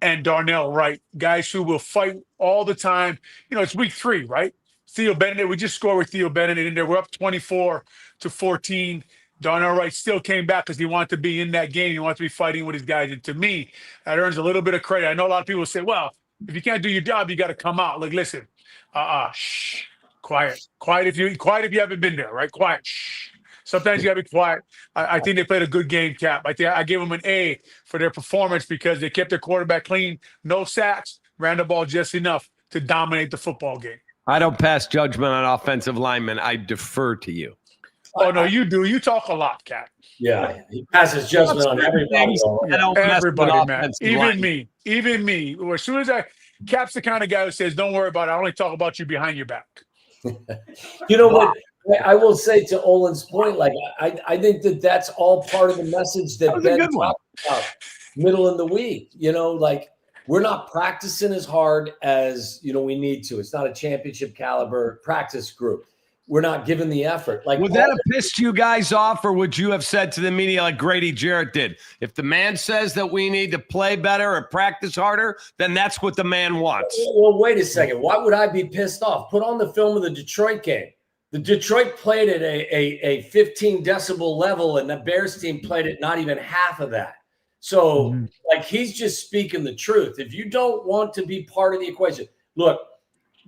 and Darnell Wright, guys who will fight all the time. You know, it's week 3, right? Theo Bennett, we just scored with Theo Bennett in there. We're up 24-14. Darnell Wright still came back because he wanted to be in that game. He wanted to be fighting with his guys. And to me, that earns a little bit of credit. I know a lot of people say, well, if you can't do your job, you got to come out. Like, listen, shh, quiet if you haven't been there, right? Quiet, shh. Sometimes you got to be quiet. I think they played a good game, Cap. I think I gave them an A for their performance because they kept their quarterback clean, no sacks, ran the ball just enough to dominate the football game. I don't pass judgment on offensive linemen. I defer to you. Oh, no, you do. You talk a lot, Cap. Yeah, he passes judgment on everybody. Everybody, man. Even me. As soon as Cap's the kind of guy who says, don't worry about it. I only talk about you behind your back. You know what? I will say to Olin's point, like I think that's all part of the message that Ben talked about middle in the week. You know, like we're not practicing as hard as, we need to. It's not a championship caliber practice group. We're not giving the effort. Like, would that have pissed you guys off, or would you have said to the media like Grady Jarrett did, if the man says that we need to play better or practice harder, then that's what the man wants? Well, wait a second. Why would I be pissed off? Put on the film of the Detroit game. The Detroit played at a 15 decibel level, and the Bears team played at not even half of that. So, like, he's just speaking the truth. If you don't want to be part of the equation, look,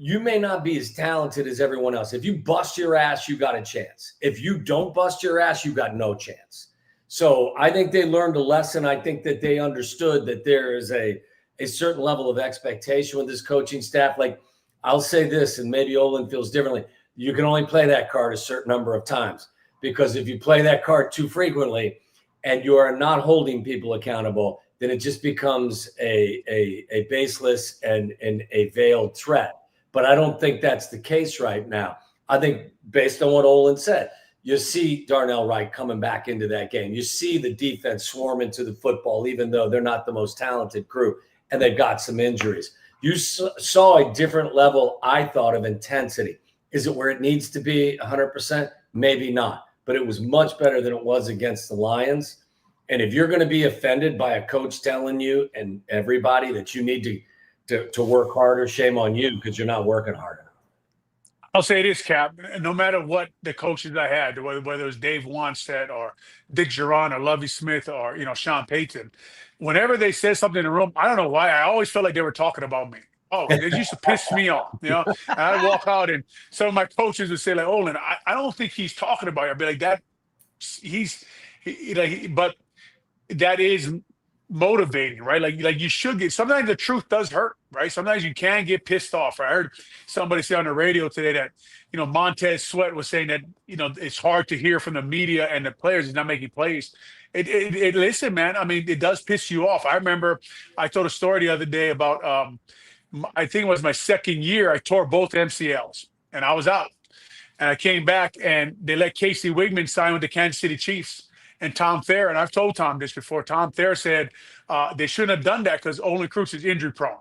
you may not be as talented as everyone else. If you bust your ass, you got a chance. If you don't bust your ass, you got no chance. So I think they learned a lesson. I think that they understood that there is a certain level of expectation with this coaching staff. Like, I'll say this, and maybe Olin feels differently. You can only play that card a certain number of times, because if you play that card too frequently and you are not holding people accountable, then it just becomes a baseless and a veiled threat. But I don't think that's the case right now. I think, based on what Olin said, you see Darnell Wright coming back into that game. You see the defense swarm into the football, even though they're not the most talented crew, and they've got some injuries. You saw a different level, I thought, of intensity. Is it where it needs to be 100%? Maybe not. But it was much better than it was against the Lions. And if you're going to be offended by a coach telling you and everybody that you need to work harder, shame on you, because you're not working hard enough. I'll say this, Cap. No matter what the coaches I had, whether it was Dave Wanstead or Dick Geron or Lovie Smith or Sean Payton, whenever they said something in the room, I don't know why, I always felt like they were talking about me. Oh, it used to piss me off, And I'd walk out, and some of my coaches would say, like, Olin, I don't think he's talking about you. I'd be like, that. But that is motivating, right? Like you should get. Sometimes the truth does hurt, right? Sometimes you can get pissed off. I heard somebody say on the radio today that Montez Sweat was saying that it's hard to hear from the media and the players is not making plays. Listen, man. I mean, it does piss you off. I remember I told a story the other day about I think it was my second year. I tore both MCLs and I was out, and I came back and they let Casey Wigman sign with the Kansas City Chiefs. And Tom Thayer, and I've told Tom this before, Tom Thayer said they shouldn't have done that because Olin Kreutz is injury prone,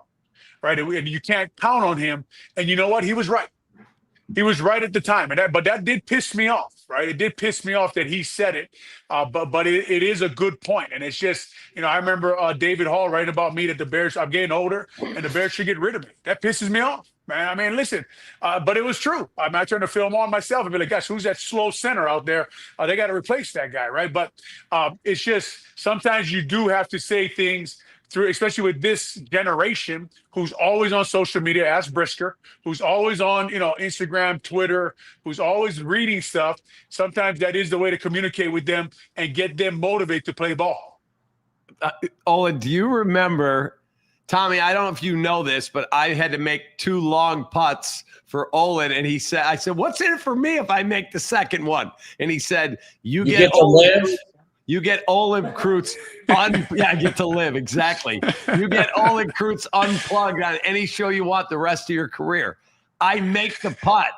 right? And you can't count on him. And you know what? He was right. He was right at the time. But that did piss me off, right? It did piss me off that he said it. But it is a good point. And it's just, I remember David Hall writing about me that the Bears, I'm getting older and the Bears should get rid of me. That pisses me off, man. I mean, listen, but it was true. I'm not trying to film on myself and be like, gosh, who's that slow center out there? They got to replace that guy, right? But it's just sometimes you do have to say things through, especially with this generation who's always on social media, ask Brisker, who's always on, Instagram, Twitter, who's always reading stuff. Sometimes that is the way to communicate with them and get them motivated to play ball. Olin, do you remember, Tommy, I don't know if you know this, but I had to make 2 long putts for Olin, and I said, what's in it for me if I make the second one? And he said, you get to live. You get Olin Kreutz I get to live, exactly. You get Olin Kreutz unplugged on any show you want the rest of your career. I make the putt.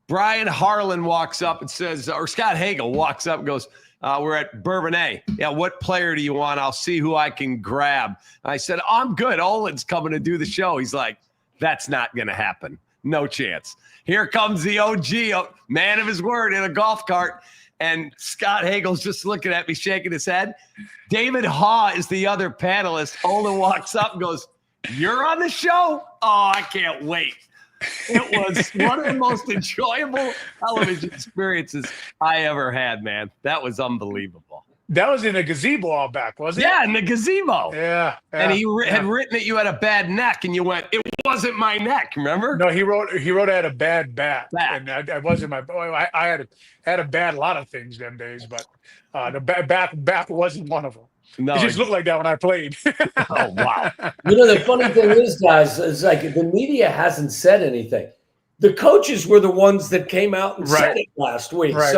Brian Harlan walks up and says, or Scott Hagel walks up and goes, we're at Bourbonnais. Yeah, what player do you want? I'll see who I can grab. I said, I'm good. Olin's coming to do the show. He's like, that's not going to happen. No chance. Here comes the OG, man of his word, in a golf cart. And Scott Hagel's just looking at me, shaking his head. David Haw is the other panelist. Olin walks up and goes, you're on the show? Oh, I can't wait. It was one of the most enjoyable television experiences I ever had, man. That was unbelievable. That was in a gazebo all back, wasn't it? Yeah, in the gazebo. Yeah. And he had written that you had a bad neck, and you went, it wasn't my neck, remember? No, he wrote I had a bad back. And I wasn't my I had a bad lot of things them days, but the back wasn't one of them. No, it just looked like that when I played. Oh, wow. The funny thing is, guys, is like the media hasn't said anything. The coaches were the ones that came out and said it last week. Right.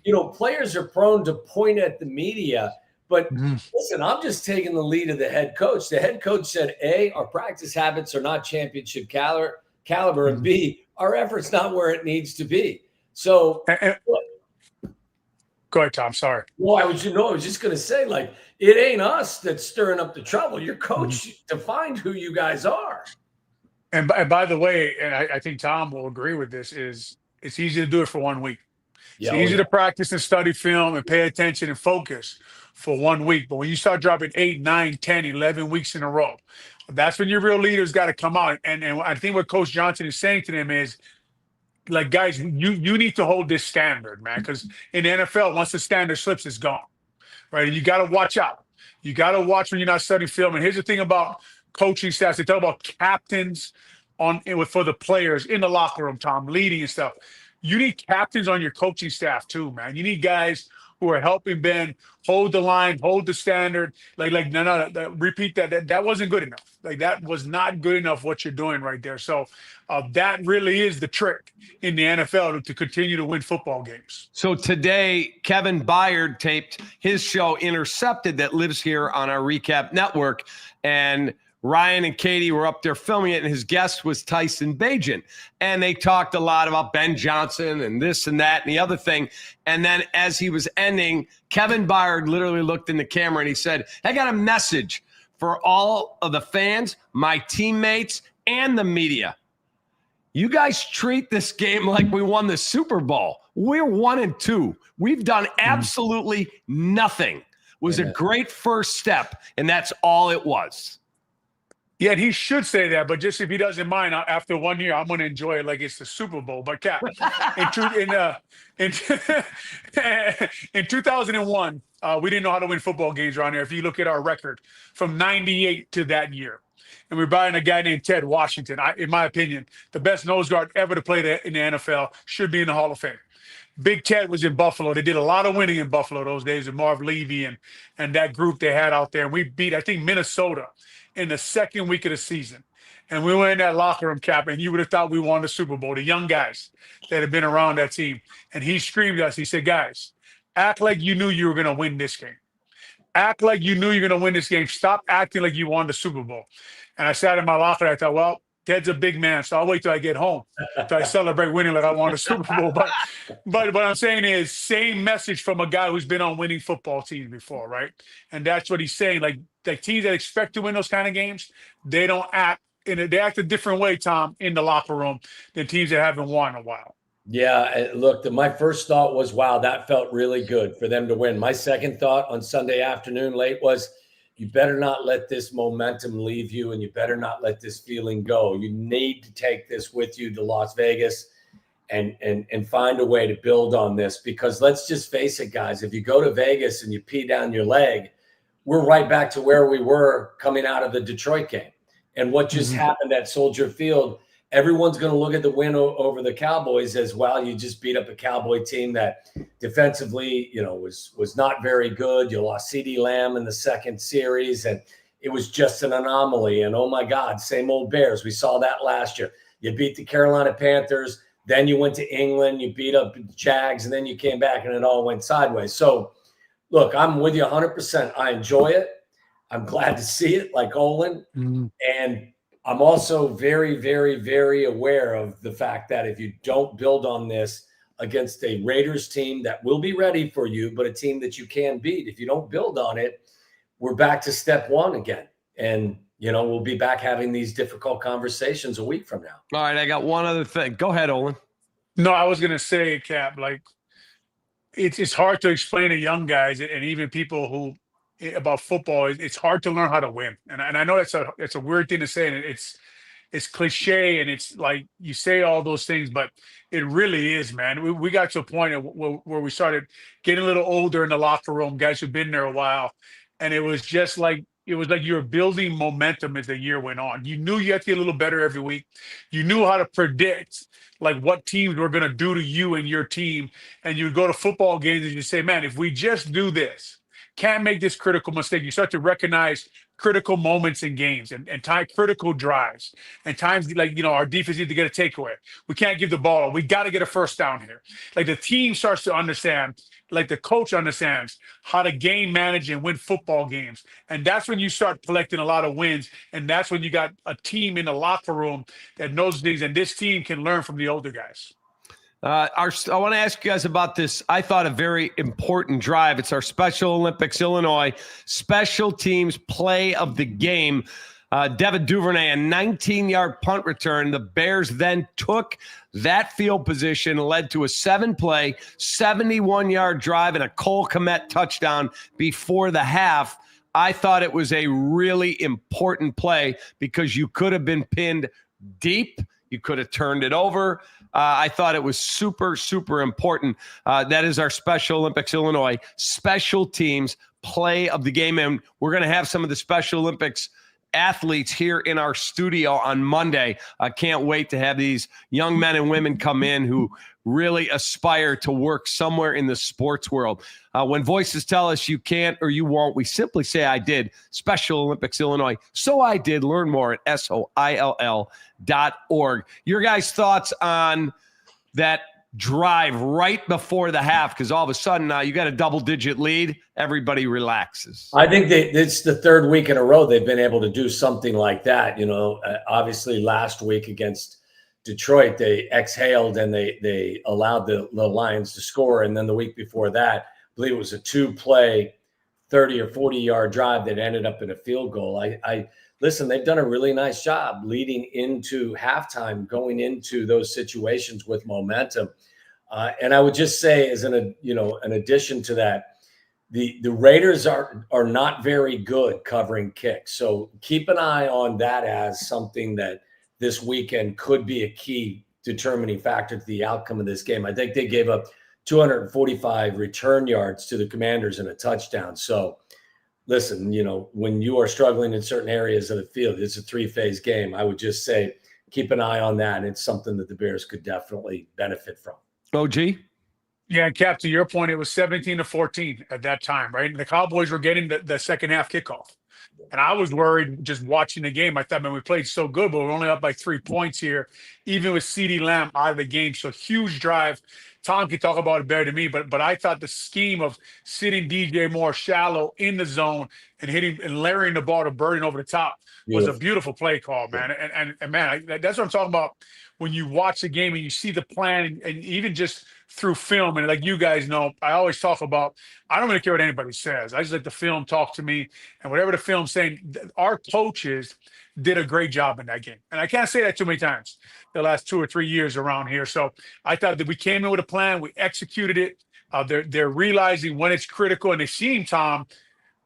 So, players are prone to point at the media. But listen, I'm just taking the lead of the head coach. The head coach said, A, our practice habits are not championship caliber, and B, our effort's not where it needs to be. So, Go ahead, Tom. Sorry. Well, I was just going to say, like, it ain't us that's stirring up the trouble. Your coach defined who you guys are. And by the way, and I think Tom will agree with this, is it's easy to do it for 1 week. It's easy to practice and study film and pay attention and focus for 1 week. But when you start dropping 8, 9, 10, 11 weeks in a row, that's when your real leaders got to come out. And I think what Coach Johnson is saying to them is, like, guys, you need to hold this standard, man, because in the NFL, once the standard slips, it's gone, right? And you got to watch out. You got to watch when you're not studying film. And here's the thing about coaching staffs. They talk about captains for the players in the locker room, Tom, leading and stuff. You need captains on your coaching staff too, man. You need guys who are helping Ben hold the line, hold the standard. No, repeat that. That wasn't good enough. Like, that was not good enough what you're doing right there. So that really is the trick in the NFL to continue to win football games. So today, Kevin Byard taped his show Intercepted that lives here on our Recap Network. And Ryan and Katie were up there filming it, and his guest was Tyson Bagent. And they talked a lot about Ben Johnson and this and that and the other thing. And then as he was ending, Kevin Byard literally looked in the camera and he said, I got a message for all of the fans, my teammates, and the media. You guys treat this game like we won the Super Bowl. We're 1-2. We've done absolutely nothing. It was a great first step, and that's all it was. Yeah, he should say that, but just if he doesn't mind, after 1 year, I'm going to enjoy it like it's the Super Bowl. But Cap, in 2001, we didn't know how to win football games around here. If you look at our record from '98 to that year, and we're buying a guy named Ted Washington. In my opinion, the best nose guard ever to play in the NFL, should be in the Hall of Fame. Big Ted was in Buffalo. They did a lot of winning in Buffalo those days with Marv Levy and that group they had out there. And we beat, I think, Minnesota in the second week of the season. And we were in that locker room, Cap, and you would have thought we won the Super Bowl, the young guys that had been around that team. And he screamed at us. He said, guys, act like you knew you were going to win this game. Act like you knew you were going to win this game. Stop acting like you won the Super Bowl. And I sat in my locker and I thought, well, Ted's a big man, so I'll wait till I get home till I celebrate winning like I won the Super Bowl. But what I'm saying is, same message from a guy who's been on winning football teams before, right? And that's what he's saying. Like teams that expect to win those kind of games, they don't act they act a different way, Tom, in the locker room than teams that haven't won in a while. Yeah, look, my first thought was, wow, that felt really good for them to win. My second thought on Sunday afternoon late was, you better not let this momentum leave you, and you better not let this feeling go. You need to take this with you to Las Vegas and find a way to build on this, because let's just face it, guys, if you go to Vegas and you pee down your leg, we're right back to where we were coming out of the Detroit game. And what just happened at Soldier Field, everyone's going to look at the win over the Cowboys as, well, you just beat up a Cowboy team that defensively, was not very good. You lost CeeDee Lamb in the second series, and it was just an anomaly. And, oh, my God, same old Bears. We saw that last year. You beat the Carolina Panthers. Then you went to England. You beat up the Jags, and then you came back, and it all went sideways. So, look, I'm with you 100%. I enjoy it. I'm glad to see it, like Olin. And I'm also very, very, very aware of the fact that if you don't build on this against a Raiders team that will be ready for you, but a team that you can beat, if you don't build on it, we're back to step one again. And, we'll be back having these difficult conversations a week from now. All right, I got one other thing. Go ahead, Olin. No, I was going to say, Cap, like, it's hard to explain to young guys and even people who about football. It's hard to learn how to win, and I know it's a weird thing to say, and it's cliche, and it's like you say all those things, but it really is, man. We got to a point where we started getting a little older in the locker room, guys who've been there a while, and it was like you were building momentum as the year went on. You knew you had to get a little better every week. You knew how to predict like what teams were going to do to you and your team, and you would go to football games and you say, man, if we just do this, can't make this critical mistake. You start to recognize critical moments in games and time critical drives and times like, our defense needs to get a takeaway. We can't give the ball. We got to get a first down here. Like the team starts to understand, like the coach understands how to game manage and win football games. And that's when you start collecting a lot of wins. And that's when you got a team in the locker room that knows things. And this team can learn from the older guys. I want to ask you guys about this. I thought a very important drive. It's our Special Olympics Illinois special teams play of the game. Devin Duvernay, a 19-yard punt return. The Bears then took that field position, led to a 7-play, 71-yard drive and a Cole Kmet touchdown before the half. I thought it was a really important play because you could have been pinned deep. You could have turned it over. I thought it was super, super important. That is our Special Olympics Illinois special teams play of the game. And we're going to have some of the Special Olympics athletes here in our studio on Monday. I can't wait to have these young men and women come in who really aspire to work somewhere in the sports world. When voices tell us you can't or you won't, we simply say I did. Special Olympics Illinois. So I did. Learn more at SOILL.org. Your guys' thoughts on that drive right before the half, because all of a sudden now you got a double-digit lead. Everybody relaxes. I think it's the third week in a row they've been able to do something like that. Obviously last week against Detroit, they exhaled and they allowed the Lions to score. And then the week before that, I believe it was a 2-play, 30 or 40-yard drive that ended up in a field goal. Listen, they've done a really nice job leading into halftime, going into those situations with momentum. And I would just say, as an addition to that, the Raiders are not very good covering kicks. So keep an eye on that as something that this weekend could be a key determining factor to the outcome of this game. I think they gave up 245 return yards to the Commanders and a touchdown. So listen, when you are struggling in certain areas of the field, it's a 3-phase game. I would just say keep an eye on that. And it's something that the Bears could definitely benefit from. OG? Yeah, and Cap, to your point, it was 17-14 at that time, right? And the Cowboys were getting the second half kickoff. And I was worried just watching the game. I thought, man, we played so good, but we're only up by 3 points here, even with CeeDee Lamb out of the game. So huge drive. Tom can talk about it better than me, but I thought the scheme of sitting DJ Moore shallow in the zone and hitting and layering the ball to Burden over the top was a beautiful play call, man. And man, that's what I'm talking about. When you watch the game and you see the plan, and even just through film, and like you guys know, I always talk about, I don't really care what anybody says. I just let the film talk to me, and whatever the film's saying, our coaches did a great job in that game. And I can't say that too many times the last 2 or 3 years around here. So I thought that we came in with a plan, we executed it. They're realizing when it's critical, and they seem, Tom,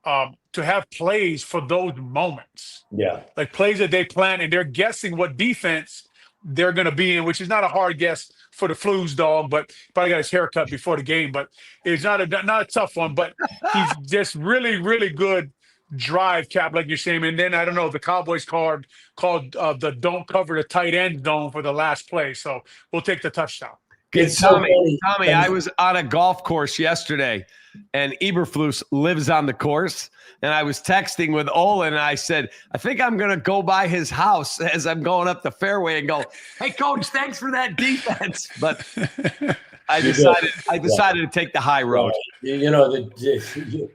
to have plays for those moments. Yeah. Like plays that they plan, and they're guessing what defense they're going to be in, which is not a hard guess for the Flues dog, but probably got his haircut before the game. But it's not a tough one. But he's just really, really good drive, Cap, like you're saying. And then I don't know, the Cowboys called the don't cover the tight end zone for the last play. So we'll take the touchdown. It's Tommy, I was on a golf course yesterday, and Eberflus lives on the course. And I was texting with Olin, and I said, I think I'm going to go by his house as I'm going up the fairway and go, hey, Coach, thanks for that defense. But I decided to take the high road. The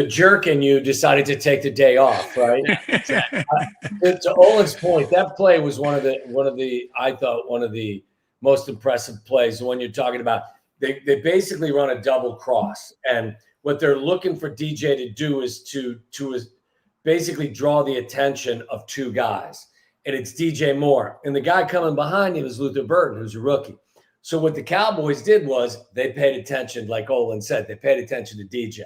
jerk in you decided to take the day off, right? To Olin's point, that play was one of the most impressive plays. The one you're talking about, they basically run a double cross, and what they're looking for DJ to do is to basically draw the attention of two guys, and it's DJ Moore, and the guy coming behind him is Luther Burden, who's a rookie. So what the Cowboys did was they paid attention, like Olin said, they paid attention to DJ,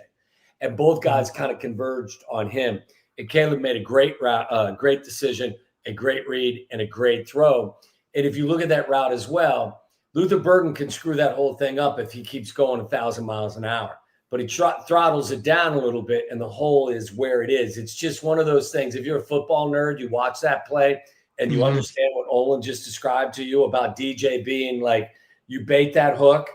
and both guys kind of converged on him. And Caleb made a great route, great decision, a great read, and a great throw. And if you look at that route as well, Luther Burden can screw that whole thing up if he keeps going 1,000 miles an hour. But he throttles it down a little bit, and the hole is where it is. It's just one of those things. If you're a football nerd, you watch that play, and you understand what Olin just described to you about DJ being like, you bait that hook.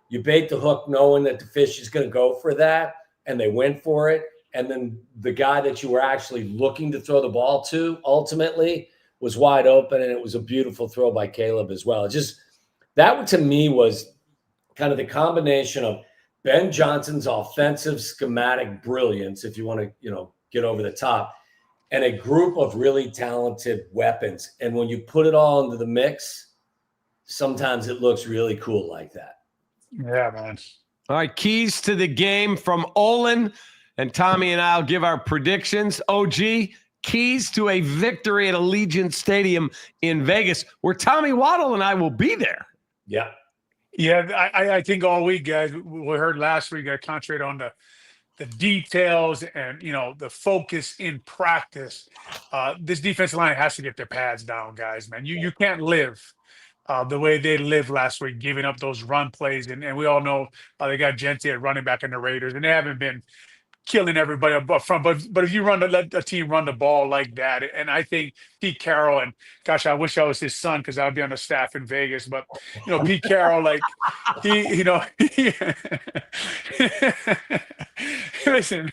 You bait the hook knowing that the fish is going to go for that, and they went for it. And then the guy that you were actually looking to throw the ball to ultimately was wide open, and it was a beautiful throw by Caleb as well. That to me was kind of the combination of Ben Johnson's offensive schematic brilliance, if you want to, get over the top, and a group of really talented weapons. And when you put it all into the mix, sometimes it looks really cool like that. Yeah, man. All right, keys to the game from Olin, and Tommy and I'll give our predictions. OG, keys to a victory at Allegiant Stadium in Vegas, where Tommy Waddle and I will be there. Yeah. Yeah, I think all week, guys, we heard last week, I concentrated on the details and, the focus in practice. This defensive line has to get their pads down, guys, man. You can't live the way they lived last week, giving up those run plays. And we all know they got Gentry at running back in the Raiders, and they haven't been killing everybody up front. But if you let a team run the ball like that, and I think Pete Carroll, and gosh, I wish I was his son because I'd be on the staff in Vegas. But Pete Carroll, like he listen,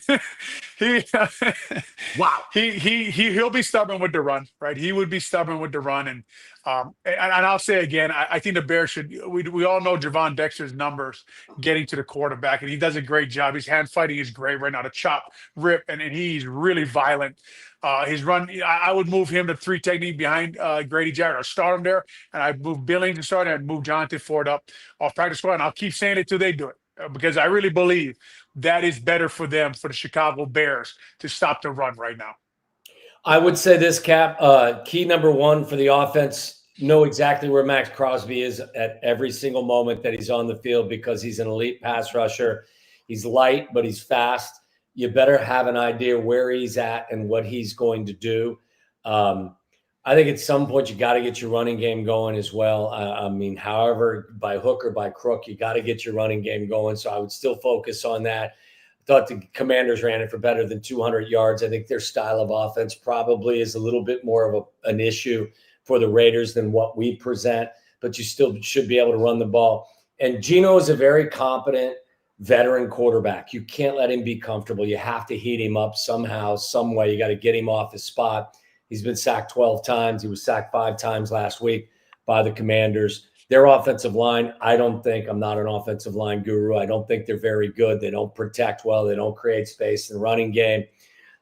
Wow. He'll be stubborn with the run, right? He would be stubborn with the run, and I'll say again, I think the Bears should. We all know Javon Dexter's numbers getting to the quarterback, and he does a great job. His hand fighting is great right now. To chop, rip, and he's really violent. His run, I would move him to 3 technique behind Grady Jarrett, or start him there, and I'd move Billings to start, and I'd move Jonathan Ford up off practice squad, and I'll keep saying it till they do it, because I really believe that is better for them, for the Chicago Bears, to stop the run right now. I would say this, Cap, key number one for the offense, know exactly where Max Crosby is at every single moment that he's on the field, because he's an elite pass rusher. He's light, but he's fast. You better have an idea where he's at and what he's going to do. I think at some point you got to get your running game going as well. However, by hook or by crook, you got to get your running game going. So I would still focus on that. I thought the Commanders ran it for better than 200 yards. I think their style of offense probably is a little bit more of an issue for the Raiders than what we present, but you still should be able to run the ball. And Geno is a very competent veteran quarterback. You can't let him be comfortable. You have to heat him up somehow, some way. You got to get him off his spot. He's been sacked 12 times. He was sacked 5 times last week by the Commanders. Their offensive line, I'm not an offensive line guru. I don't think they're very good. They don't protect well. They don't create space in the running game.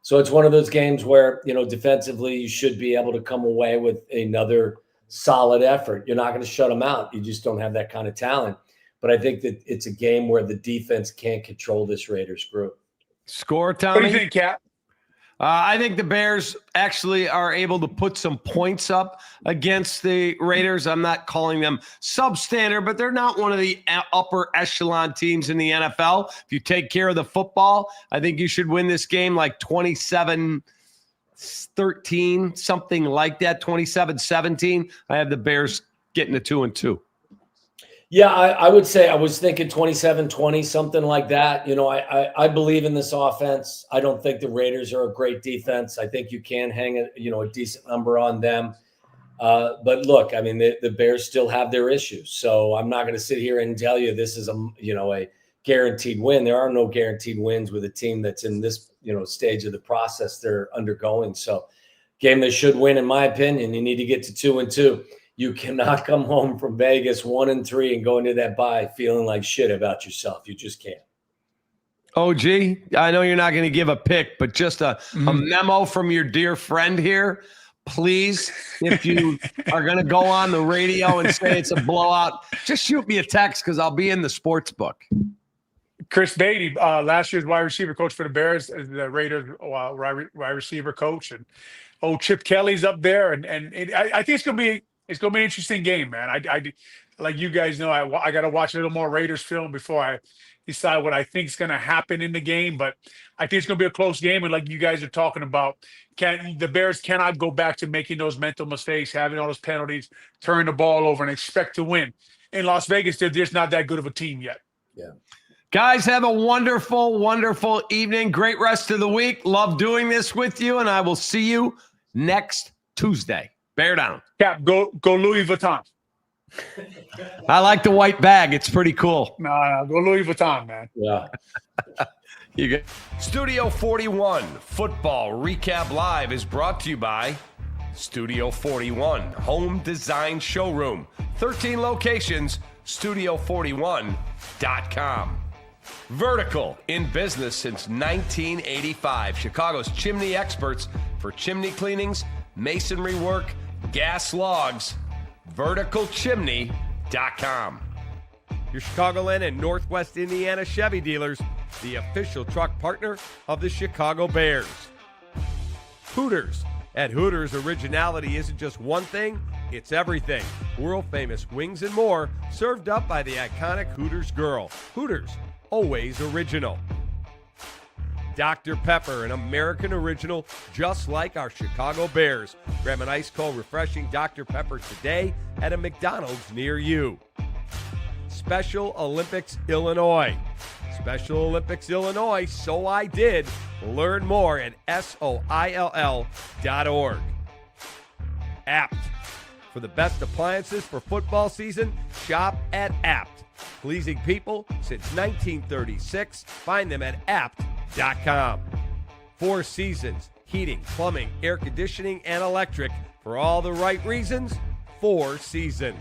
So it's one of those games where, defensively, you should be able to come away with another solid effort. You're not going to shut them out. You just don't have that kind of talent. But I think that it's a game where the defense can't control this Raiders group. Score, Tommy? What do you think, Cap? I think the Bears actually are able to put some points up against the Raiders. I'm not calling them substandard, but they're not one of the upper echelon teams in the NFL. If you take care of the football, I think you should win this game like 27-13, something like that, 27-17. I have the Bears getting to 2-2. Yeah, I would say I was thinking 27-20, something like that. I believe in this offense. I don't think the Raiders are a great defense. I think you can hang a decent number on them. But look, the Bears still have their issues. So I'm not going to sit here and tell you this is a guaranteed win. There are no guaranteed wins with a team that's in this stage of the process they're undergoing. So game they should win, in my opinion. You need to get to 2-2. You cannot come home from Vegas 1-3 and go into that bye feeling like shit about yourself. You just can't. OG, I know you're not going to give a pick, but just a memo from your dear friend here. Please, if you are going to go on the radio and say it's a blowout, just shoot me a text because I'll be in the sports book. Chris Beatty, last year's wide receiver coach for the Bears, the Raiders wide receiver coach, and Chip Kelly's up there, and I think it's going to be an interesting game, man. I like you guys know, I got to watch a little more Raiders film before I decide what I think is going to happen in the game. But I think it's going to be a close game, and like you guys are talking about, the Bears cannot go back to making those mental mistakes, having all those penalties, turn the ball over, and expect to win. In Las Vegas, they're just not that good of a team yet. Yeah. Guys, have a wonderful, wonderful evening. Great rest of the week. Love doing this with you, and I will see you next Tuesday. Bear down. Cap, go Louis Vuitton. I like the white bag. It's pretty cool. No, go Louis Vuitton, man. Yeah. You get Studio 41 Football Recap Live is brought to you by Studio 41 Home Design Showroom. 13 locations, studio41.com. Vertical, in business since 1985. Chicago's chimney experts for chimney cleanings, masonry work, gas logs. verticalchimney.com. Your Chicagoland and Northwest Indiana Chevy dealers, the official truck partner of the Chicago Bears. Hooters. At Hooters, originality isn't just one thing, it's everything. World-famous wings and more, served up by the iconic Hooters girl. Hooters, always original. Dr. Pepper, an American original, just like our Chicago Bears. Grab an ice-cold, refreshing Dr. Pepper today at a McDonald's near you. Special Olympics Illinois. Special Olympics Illinois, so I did. Learn more at SOILL.org. Apt. For the best appliances for football season, shop at Apt. Pleasing people since 1936. Find them at apt.com. Four Seasons, heating, plumbing, air conditioning, and electric. For all the right reasons, Four Seasons.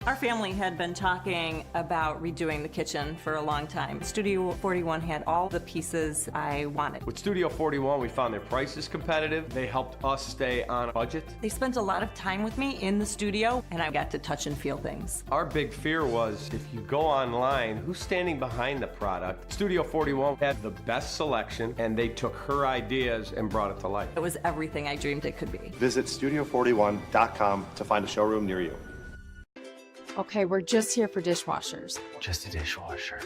Our family had been talking about redoing the kitchen for a long time. Studio 41 had all the pieces I wanted. With Studio 41, we found their prices competitive. They helped us stay on budget. They spent a lot of time with me in the studio, and I got to touch and feel things. Our big fear was if you go online, who's standing behind the product? Studio 41 had the best selection, and they took her ideas and brought it to life. It was everything I dreamed it could be. Visit studio41.com to find a showroom near you. Okay, we're just here for dishwashers. Just a dishwasher.